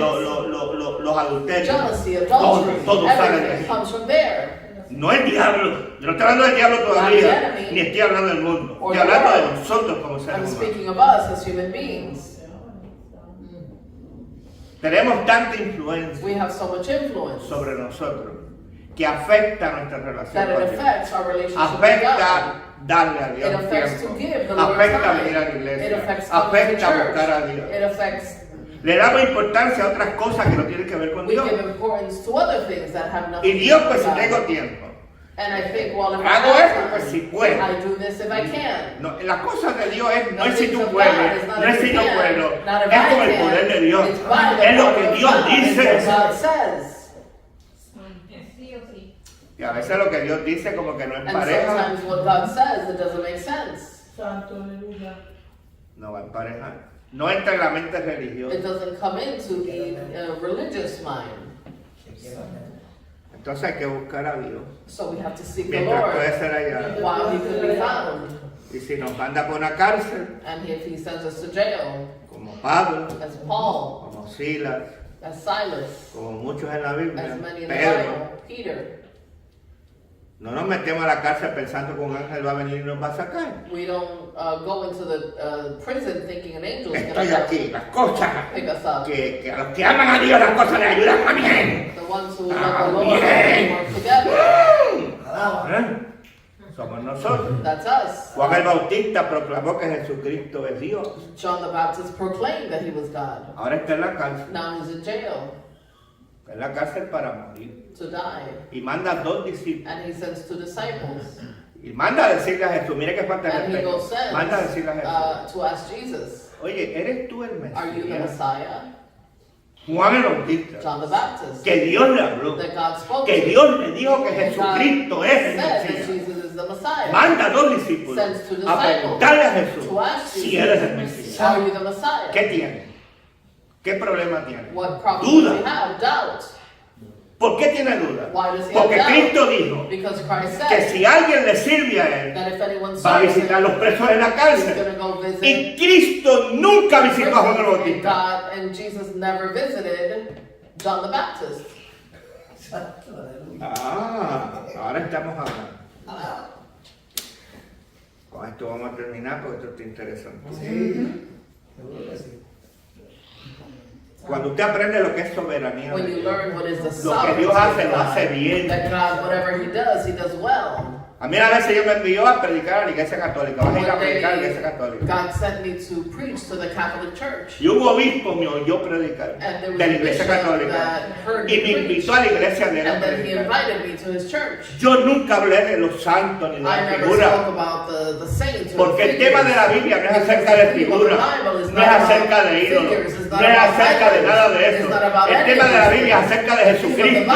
los adulterios. jealousy, Todo adultery, sale de everything ahí. comes from there. No el diablo. Yo no estoy hablando del diablo Not todavía. the enemy. Ni estoy hablando del mundo. Or Estoy the hablando de world. nosotros como I'm seres humanos. speaking of us as human beings. Tenemos tanta influencia We have so much influence sobre nosotros que afecta nuestra relación that it con Dios. affects our relationship with God. Afecta darle a It Dios affects to tiempo. give the Lord Afecta time. venir a la It iglesia. affects coming to Afecta buscar a church. Dios. It affects, Le damos importancia a otras cosas que no tienen que ver con we Dios. give importance to other things that have Y nothing to Dios, do pues with si God. tengo tiempo. And I think, well, if I Hago have esto, pues si time, puedo. I do this if I can. No, la cosa de Dios no The es si things tú of puedes, God is not no es if si you yo can, puedo, not if es I con el can. poder de Dios. It's by the Es lo power que of Dios God. It's dice. what God says. Sí o sí. Y a veces lo que Dios dice como que no es And pareja, sometimes what God says, it doesn't make sense. Santo, aleluya. no va en pareja. No entra en la mente religiosa. It doesn't come into the religious mind. Entonces hay que buscar a Dios. So we have to seek the Mientras Lord puede ser allá. while He could be found. Y si nos manda por una cárcel, And if He sends us to jail, como como Pablo, as Paul, como Silas, as Silas, como muchos en la Biblia, as many in the Pedro. Bible, Peter. No nos metemos a la cárcel pensando que un ángel va a venir y nos va a sacar. We don't go into the prison thinking an angel is Estoy going aquí, las cosas pick us up. que a los que aman a Dios las cosas les ayudan a bien. The ones who love the Lord Amén. work together. ¿Eh? Somos nosotros. That's us. Juan el Bautista proclamó que Jesucristo es Dios. John the Baptist proclaimed that he was God. Ahora está en la cárcel. Now he's in jail Está en la cárcel para morir. to die. Y manda a 2 discípulos. And he sends 2 disciples. Y manda a decirle a Jesús, mire que falta de And he respeto. goes sends Manda a decirle a Jesús, to ask Jesus, oye, ¿eres tú el are you the Mesías? Messiah? Juan el Bautista, John the Baptist. que Dios le habló, That God spoke que to. Dios le dijo que And God Jesucristo es el said that Mesías. Jesus is the Messiah. Manda a 2 discípulos Sends 2 a disciples preguntarle a Jesús to ask si él es el Jesus, Mesías. are you the Messiah? ¿Qué tiene? ¿Qué problema tiene? What problem Duda. does he have? Doubt. ¿Por qué tiene duda? Why does he Porque have doubt? Cristo dijo Because Christ que said si alguien le sirve a él, that if anyone va a serves visitar a him, los presos en la he's cárcel. going to go visit. Y Cristo nunca visitó a Juan el And Bautista. God and Jesus never visited John the Baptist. Ahora estamos hablando. Con esto vamos a terminar porque esto está interesante. Cuando usted aprende lo que es soberanía When de you Dios, learn what is the lo que sovereignty Dios hace, of lo hace God, bien. that God, whatever He does well. A mí a veces Dios me envió a predicar a la iglesia católica. Vas a ir a One predicar a la day, iglesia católica. God sent me to preach to the Catholic Church. Y un obispo me oyó predicar And there de was la a iglesia bishop católica that heard y me me preach. invitó a la iglesia de él a And then he predicar. invited me to his church. Yo nunca hablé de los santos ni de I las never figuras. spoke about the saints or Porque the el tema de la Biblia no es acerca de figuras, no es acerca de ídolos, no es acerca de nada de eso. El tema de la Biblia es acerca de Jesucristo.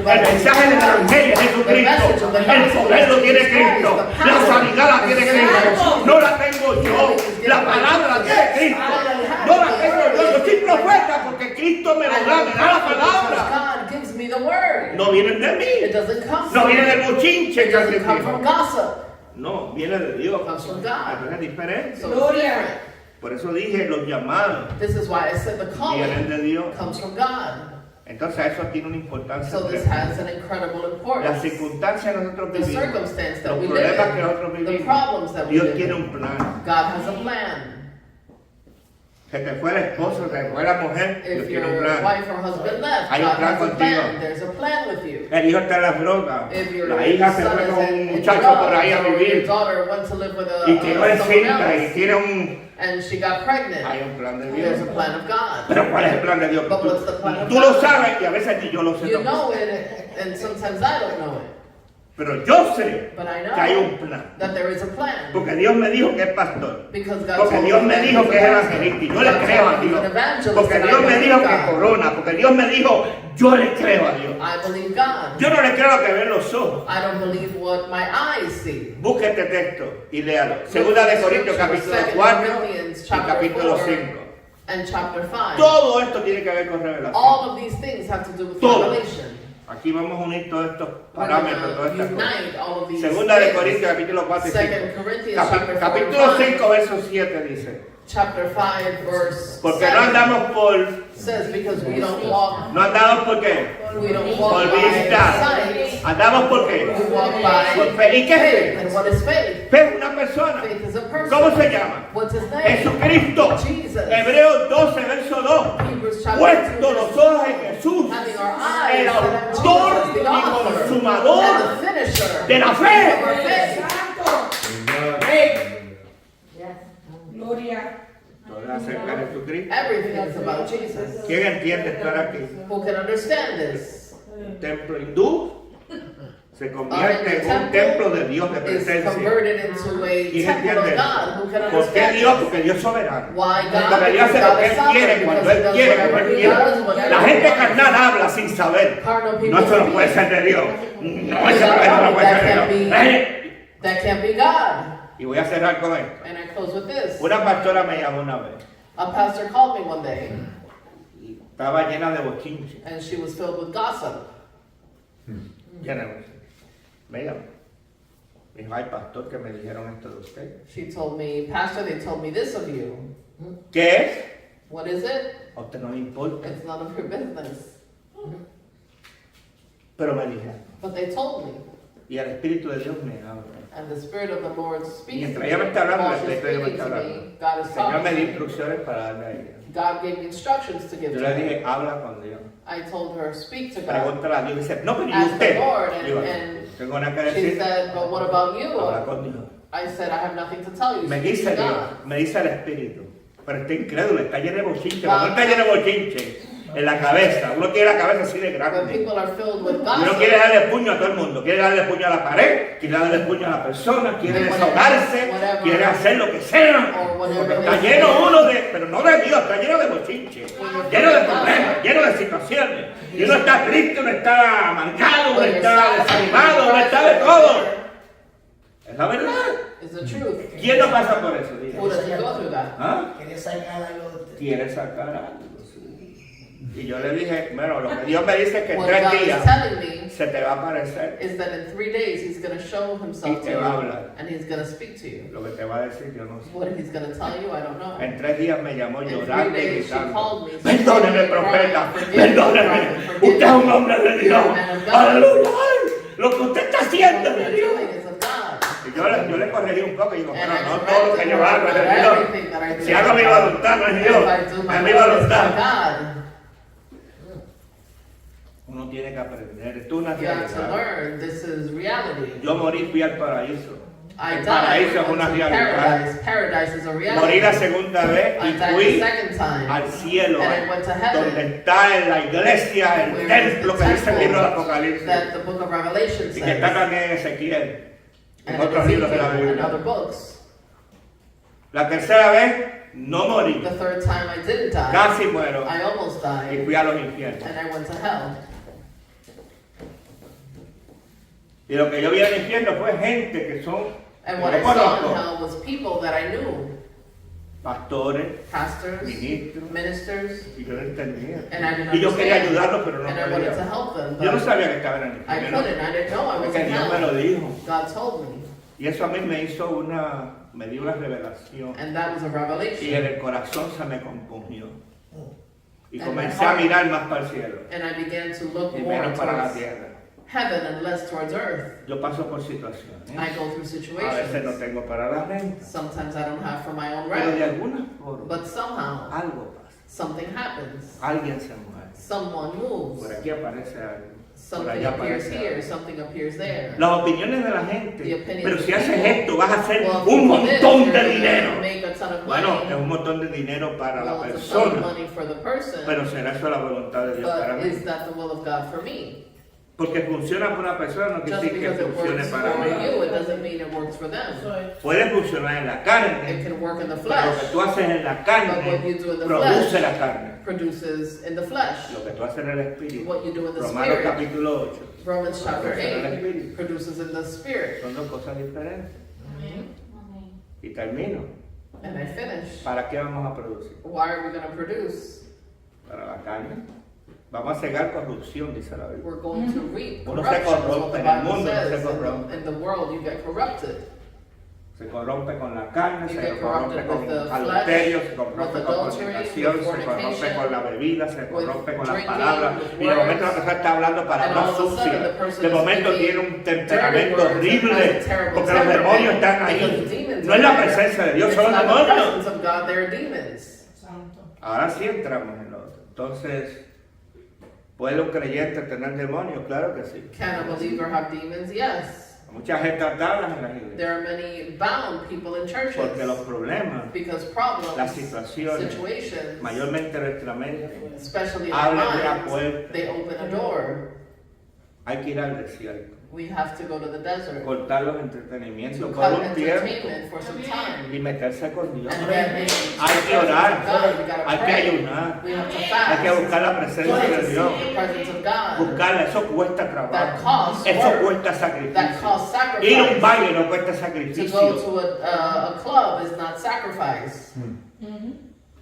El mensaje del Evangelio es Jesucristo. El poder lo tiene Cristo. La sanidad la tiene Cristo. No la tengo yo. La palabra la tiene Cristo. No la tengo yo. Yo soy profeta porque Cristo me lo da, me da la palabra. God gives me the word. No vienen de It mí. doesn't come No from viene me. del bochinche It que hace doesn't come from gossip. No, viene de Dios. Comes from God. Entonces es diferente. So it's different. Por eso dije, los llamados This is why I said the vienen calling de Dios. comes from God. Entonces eso tiene una importancia So this tremenda. has an incredible Las importance. circunstancias que nosotros The vivimos, circumstance that los we live problemas que nosotros in, the vivimos, problems that we Dios live tiene in. un plan. God has a plan. Se te fue el esposo, se te fue la mujer, Dios If tiene un your plan. wife or husband left, Hay un God plan has a contigo. plan. There's a plan with you. El hijo está en las drogas, If your la hija se son fue is con un in muchacho drugs, por ahí a or your vivir daughter went to live with y quedó someone encinta y else, tiene un... and she got pregnant. Hay un plan de There's a Dios. plan of God. Pero ¿cuál es el plan de Dios? But what's the plan of Tú lo God? sabes y a veces ni yo lo sé You tampoco. know it, and sometimes I don't know it. Pero yo sé But I que hay know un plan. that there is a plan. Porque Dios me dijo que es pastor. Because God Porque told Dios me me that dijo he's que es a pastor. evangelista y yo le God creo told a me he's Dios. an evangelist, Porque and I Dios me believe dijo que God. corona. Porque Dios me dijo, yo le creo a Dios. I believe God. Yo no le creo lo que ven los ojos. I don't believe what my eyes see. Busque este texto y léalo. Segunda de Corintios capítulo 4 Corinthians y chapter capítulo 4 5. and chapter 5. Todo esto tiene que ver con revelación. All of these things have to do with Todo. revelation. Aquí vamos a unir todos estos We're parámetros, todas going estas to cosas. unite all of these Segunda de things. Corintios capítulo 4 y 5. 2 Corinthians chapter 4 Capítulo and 5. 5 verso 7 dice. Chapter 5 verse Porque 7 no andamos por... says because we don't walk No andamos por qué. we don't walk Por by vista. sight. Andamos por qué. We walk by Por fe. ¿Y qué es faith. fe? And what is faith? Fe es una persona. Faith is a person. ¿Cómo se llama? What's his name? Jesucristo. Jesus. Hebreos 12 verso 2. Hebrews chapter Puesto 2. los ojos en Jesús, Having our eyes el set on autor Jesus, the y author consumador and the finisher de la of fe. our faith. Gloria. Todo es acerca de Jesucristo. Everything is about Jesus. ¿Quién entiende estar aquí? Who can understand this? Un templo hindú se convierte en un templo de Dios de Is presencia. converted into a ¿Quién temple of entiende? God. Who can ¿Por qué understand Dios? this? Porque Dios es soberano. Why God? Porque Dios hace lo que Él quiere, cuando Él quiere, como Él quiere. La gente carnal habla sin saber. No, eso no puede ser de Dios. No, eso no puede ser de Dios. That can't be God. Y voy a cerrar con esto. And I close with this. Una pastora me llamó una vez. A pastor called me one day, Y estaba llena de bochinche. and she was filled with gossip. Llena de bochinche. Me llamó. Me dijo, ay pastor, que me dijeron esto de usted. She told me, Pastor, they told me this of you. ¿Qué es? What is it? A usted no le importa. It's none of your business. Pero me dijeron. But they told me. Y el Espíritu de Dios me habla. And the Spirit of the Lord speaks to Mientras me. ella me está hablando, While el she's Espíritu de Dios me speaking está to hablando. me, God El is Señor me talking dio to me. instrucciones para darle a ella. God gave me instructions to give Yo to le her. dije, habla con Dios. I told her, speak to God. Pregúntale a Dios. Dice, no, pero ¿y Ask the usted? Lord, Digo, and tengo nada que she decir. said, but what about you? Habla con Dios. I said, I have nothing to tell you. Me Speak dice to Dios, God. me dice el Espíritu. Pero está incrédulo, está lleno de bochinche. God. Cuando está lleno de bochinche en la cabeza, uno tiene la cabeza así de When grande. people are filled with Y uno gossip, quiere darle puño a todo el mundo, quiere darle puño a la pared, quiere darle puño a la persona, quiere And desahogarse, whatever- quiere hacer lo que sea. or whatever Porque está they lleno say. uno de, pero no de Dios, está lleno de bochinche, lleno de problemas, lleno de situaciones. Y uno está triste, uno está amargado, uno está desanimado, uno está de todo. Es la verdad. is the truth. ¿Quién no pasa por eso? Diga. Who doesn't go through that? ¿Ah? Quería sacar algo de usted. Quiere sacar algo. Sí. Y yo le dije, bueno, lo que Dios me dice es que en What 3 God is días telling me se te va a aparecer. is that in 3 days He's going to show Himself Y to te you, va a hablar. and He's going to speak to you. Lo que te va a decir, yo no sé. What He's going to tell you, I don't know. En 3 días me llamó In 3 llorando y days she gritando. called me. Perdóneme, profeta, Forgive me, perdóneme. prophet, forgive Usted es un me. hombre de Dios. You're a man of God. Aleluya. Lo que usted está haciendo What es de you're Dios. doing is of God. Y yo le corregí un poco y digo, And bueno, I no todo lo que corrected yo her hago es de about Dios. everything that I do. Si hago mi voluntad no es If Dios, I do my es mi will, it's voluntad. of God. Uno tiene que aprender, esto es una You have to realidad. learn. This is reality. Yo morí, fui al paraíso. I El died. paraíso es Went una to realidad. paradise. Paradise is a reality. Morí la segunda vez I y died fui the second time. al cielo, And I went to heaven. donde está en la iglesia, el Where templo is que the dice el libro de temple Apocalipsis. that the book of Revelation Y que está says. también en Ezequiel, en And otros libros de la Ezekiel and Biblia. other books. La tercera vez no morí, The third time I didn't die. casi muero I almost y died. fui a los infiernos. And I went to hell. Y lo que yo vi en el infierno fue gente que son, And yo what I saw in conozco, hell was people that I knew. pastores, Pastors, ministros, ministers. y yo no entendía. And I didn't Y yo quería understand. ayudarlos, pero no And I wanted to podía. help them. Yo no But sabía que estaban en el I infierno. couldn't. I didn't know I was Porque in Dios me lo hell. dijo. God told me. Y eso a mí me dio una revelación. And that was a Y en revelation. el corazón se me compungió. Y And comencé my a heart- mirar más para el cielo And I began to look y more menos para la towards tierra. heaven and less towards earth. Yo paso por situaciones. I go through A veces no situations. tengo para la renta. Sometimes I don't have for my own Pero de rent. alguna forma But somehow, algo pasa. something happens. Alguien se mueve. Someone moves. Por aquí aparece algo. Por Something allá appears aparece here. algo. Something appears there. Las opiniones de la gente. The opinions Pero of si haces people. esto, vas a hacer Well, if un you do this, montón you're de gonna dinero. make a ton of Bueno, es money. un montón de dinero para la Well, it's a ton of persona. money for the person. Pero será eso la voluntad de Dios para But mí. is that the will of God for me? Porque funciona para una persona no quiere Just decir que because it funcione works para for mí. you, it doesn't mean it works for them. Puede funcionar en la It carne, can work in the pero lo que flesh, tú haces en la but carne what you do in the produce flesh la carne. produces in the flesh. Lo que tú haces en el espíritu. What you do in the Romanos spirit, capítulo 8. Romans chapter Produce en el 8, espíritu. produces in the spirit. Son dos cosas diferentes. Y termino. And I finish. ¿Para qué vamos a producir? Why are we going to produce? Para la carne. Vamos a cegar corrupción, dice la Biblia. We're going to reap Uno se corruption, is what corrompe, the en el Bible mundo no se says. corrompe. In the world, you get corrupted. Se corrompe con la carne, You se get corrompe corrupted con with the adulterio, se flesh, corrompe with con adultery, fornicación, with se corrompe fornication, con la bebida, se with corrompe con las drinking, palabras. with Y de momento la words. persona está hablando para And no all of a sudden the sucia. person De is momento speaking tiene un dirty temperamento words and horrible. has a terrible Porque los temperament, demonios están because ahí. the demons No es la are there. presencia de Dios, It's son los not the demonios. presence of God, they're demons. Santo. Ahora sí entramos en lo otro. Entonces, ¿puede un creyente tener demonios? Claro que sí. Can a believer have demons? Yes. Mucha gente atadas en las iglesias. There are many bound people in churches Porque los problemas, because problems, las situaciones, situations, mayormente en Nuestra especially in abren our la minds, puerta. they open a door. hay que ir al desierto. We have to go to the desert Cortar los to entretenimientos por cut un tiempo entertainment for some time. y meterse con Dios. And then in Hay que orar, God, we gotta hay que pray. ayunar, We have to hay fast. que buscar la presencia We have de to Dios. seek the presence of God. Buscarla, eso cuesta That trabajo. costs Eso work. cuesta That sacrificio. costs Ir a un sacrifice. baile no cuesta To go sacrificio. to a club is not sacrifice.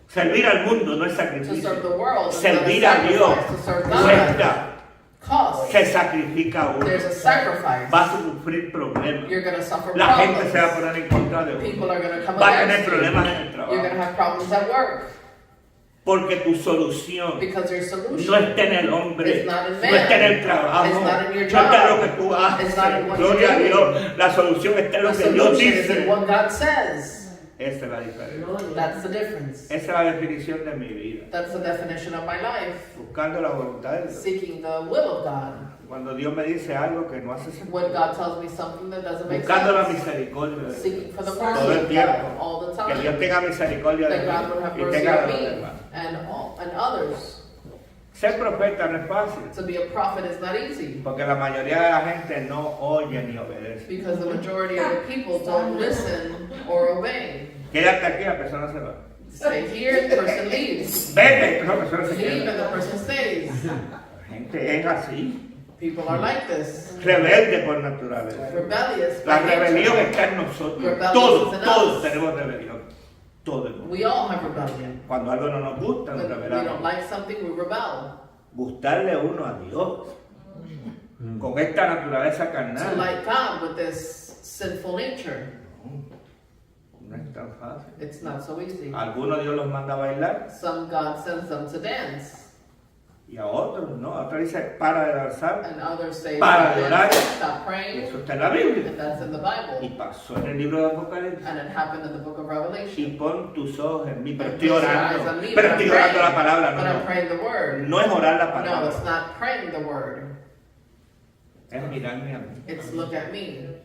Servir al mundo no es To serve sacrificio. the world is not Servir a a Dios sacrifice. To serve God cuesta. costs. Se sacrifica uno. There's a sacrifice. Va a sufrir problemas. You're going to suffer La gente se va a problems. poner en contra de uno. People are going to come Va a tener against problemas en el you. You're going to trabajo. have problems at work. Porque tu solución Because your solution no está en el hombre, is not in no man. está en el trabajo, It's not in your no está en lo job. que tú It's not in haces. what Gloria a you do. Dios. La solución está en lo The que Dios solution is in dice. what God says. Esa es la diferencia. That's the difference. Esa es la definición de mi vida. That's the definition of my life. Buscando la voluntad de Dios. Seeking the will of God. Cuando Dios me dice algo que no hace sentido. When God tells me something that doesn't make Buscando la sense. misericordia de Dios. Seeking for the Todo mercy el of tiempo. God all the Que Dios time. tenga misericordia de That God would have mí y mercy tenga de on los me demás. and others. Ser profeta no es fácil. To be a prophet is not easy. Porque la mayoría de la gente no oye ni obedece. Because the majority of the people don't listen or obey. Quédate aquí, la persona se va. Stay here, the person leaves. Vete, la persona se Leave queda. and the person stays. La gente es así. People are like this. Rebelde por naturaleza. Rebellious. La by nature. rebelión está en nosotros. Rebellious Todos, is in todos us. tenemos rebelión. Todos. We all have rebellion. Cuando algo no nos gusta, nos When we don't rebelamos. like something, we rebel. Gustarle uno a Dios. Con esta naturaleza To carnal. like God with this sinful nature, No es tan fácil. it's not so easy. Algunos Dios los manda a bailar Some God sends them to dance, y a otros no. A otros dice para de danzar. and others say, Para "Stop de orar. dancing, stop Y praying," eso está en la Biblia. and that's in the Y Bible. pasó en el libro de Apocalipsis. And it happened in the book of Revelation. Y pon tus ojos en mí. Pero And estoy place your orando. eyes on me, Pero but I'm estoy orando la praying. palabra. But I'm No, praying the word. no. No es orar la No, palabra. it's not praying the word. Es mirarme a mí. It's look at me.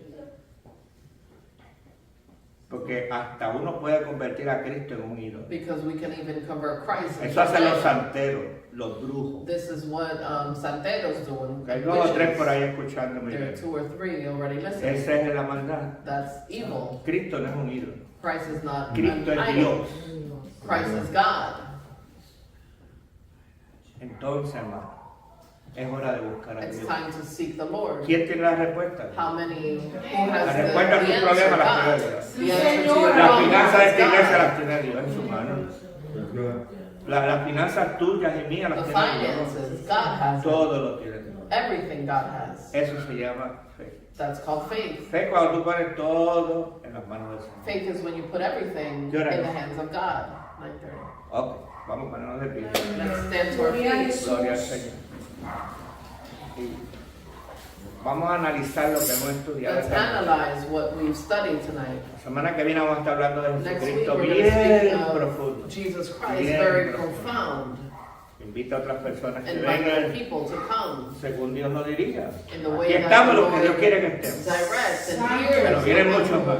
Porque hasta uno puede convertir a Cristo en un ídolo. Because we can even convert Christ into Eso hacen los man. santeros, los brujos. This is what Santeros doing. Que hay dos o tres witches. por ahí escuchándome. There are 2 or 3 already listening. Esa es la maldad. That's evil. Cristo no es un ídolo. Christ is not Cristo an es idol. Dios. Christ is God. Entonces, hermano, es hora de buscar a It's Dios. time to seek the Lord. ¿Quién tiene la respuesta? How many? Who La has the respuesta a tu answer? problema la God. tiene Dios. The answer to your Las problem finanzas de is esta iglesia God. las tiene Dios en su mano. Las finanzas tuyas y mías The las tiene Dios. finances, God has it. Todo lo tiene Dios. Everything God has. Eso se llama fe. That's called faith. Fe es cuando tú pones todo en las manos del Señor. Faith is when you put everything in ¿Qué hora the es? hands of God. 9:30. Ok, vamos a ponernos de pie. Let's stand to our feet. Gloria al Señor. Y vamos a analizar lo que hemos estudiado Let's esta noche. analyze what we've studied tonight. La semana que viene vamos a estar hablando de Next week Jesucristo we're going to speak bien of profundo. Jesus Christ, Bien very profundo. profound. Invita a otras personas que Invite other vengan people to come según Dios nos dirija. in the Aquí way that estamos the los que Dios Lord quiere que estemos. directs. And here Pero is vienen what muchos más.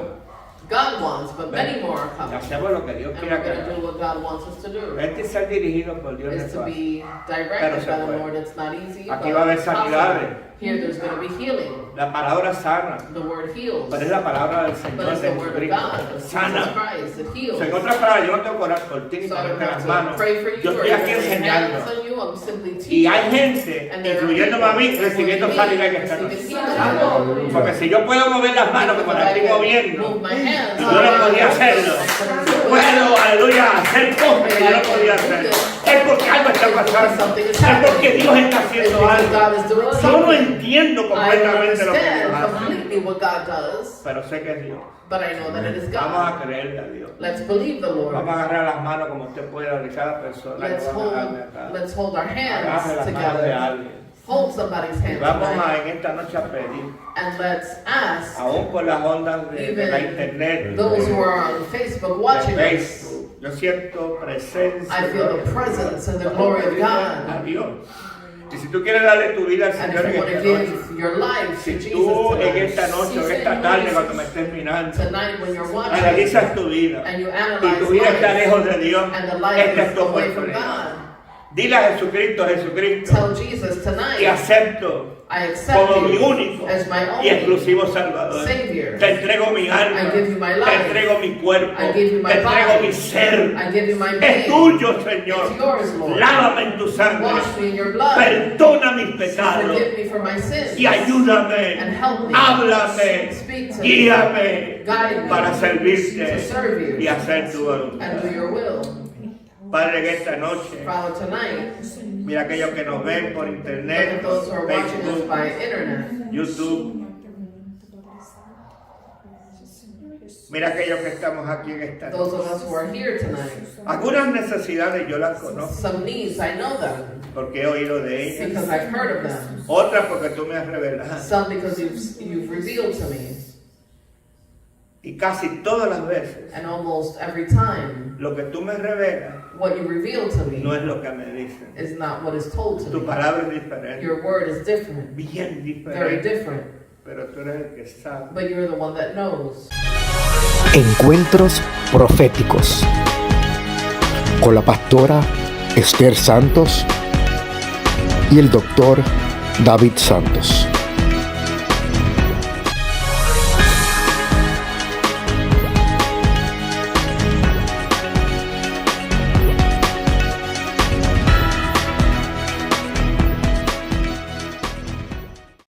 God wants, but many more are Y coming. hacemos lo que Dios And quiera we're que going to do hagamos. what God wants us to do. Este ser dirigido por Dios no Is es to fácil. be Pero directed se by the puede. Lord. It's not easy, Aquí but va a haber it's possible. sanidades. Here there's going to be healing. La palabra sana, The word heals. pero es la palabra del But Señor it's de the word of Jesucristo. God, of Jesus Sana. Christ. It O heals. sea, en otras palabras, yo no tengo que orar por ti ni So I don't ponerte las have to manos. pray for you Yo or estoy aquí lay enseñando. hands on you. I'm simply Y teaching. hay gente, And there are incluyéndome a mí, people, recibiendo including sanidad en me, esta receiving noche. healing. Porque si yo puedo mover las manos como las estoy moviendo, Move my hands. yo no podía hacerlo. Puedo, aleluya, hacer cosas que yo no podía hacer. Es porque algo está pasando. Es porque Dios está haciendo algo. Yo no entiendo I completamente lo que Dios understand hace, completely what God does, pero sé que es Dios. but I know that it is Vamos God. a creerle a Dios. Let's believe the Lord. Vamos a agarrar las manos como usted pueda de cada persona. que Let's va a agarrarme acá. hold our Agarre hands las manos de together. alguien. Hold somebody's Y hand vamos tonight, a en esta noche a pedir, and let's ask aún por las ondas de la internet, those who are on Facebook watching de us. Facebook. Yo siento presencia. I feel the presence and the glory of A God. Dios. Y si tú quieres darle tu vida al And Señor if en you want to esta noche, give your life to si Jesus tú en esta tonight, noche o en esta tarde cuando me estés mirando, tonight when you're watching analizas tu vida and you y analyze tu vida está life, lejos de Dios, and the life esta es is tu away from oportunidad. God, Dile a Jesucristo, Jesucristo, tell Jesus que tonight, acepto I accept como mi you único as my y only exclusivo Salvador. Savior. Te entrego mi alma, I give you my te life. entrego mi cuerpo, I give you my te entrego body. mi ser. I give you my Es being. tuyo, Señor. It's yours, Lord. Lávame en tu sangre. Wash me in your blood. Perdona mis pecados Forgive me for my sins. y ayúdame. And help me. Háblame, Speak to me. guíame Guide me para servirte to serve you y hacer tu voluntad. and do your will. Padre, en esta noche, Father, tonight, mira aquellos que nos ven por look internet, at those who are watching us by Facebook, internet. YouTube. Mira aquellos que estamos aquí en esta Those noche. of us who are here tonight. Algunas necesidades yo las conozco Some needs, I know them porque he oído de ellas. because I've heard of them. Otras porque tú me has revelado. Some because you've revealed to me. Y casi todas las veces And almost every time, lo que tú me revelas what you reveal to me no es lo que me dicen. is not what is told to Tu me. palabra es diferente, Your word is different, bien very diferente, different, pero tú eres el que sabe. but you're the one that knows. Encuentros proféticos con la pastora Esther Santos y el doctor David Santos.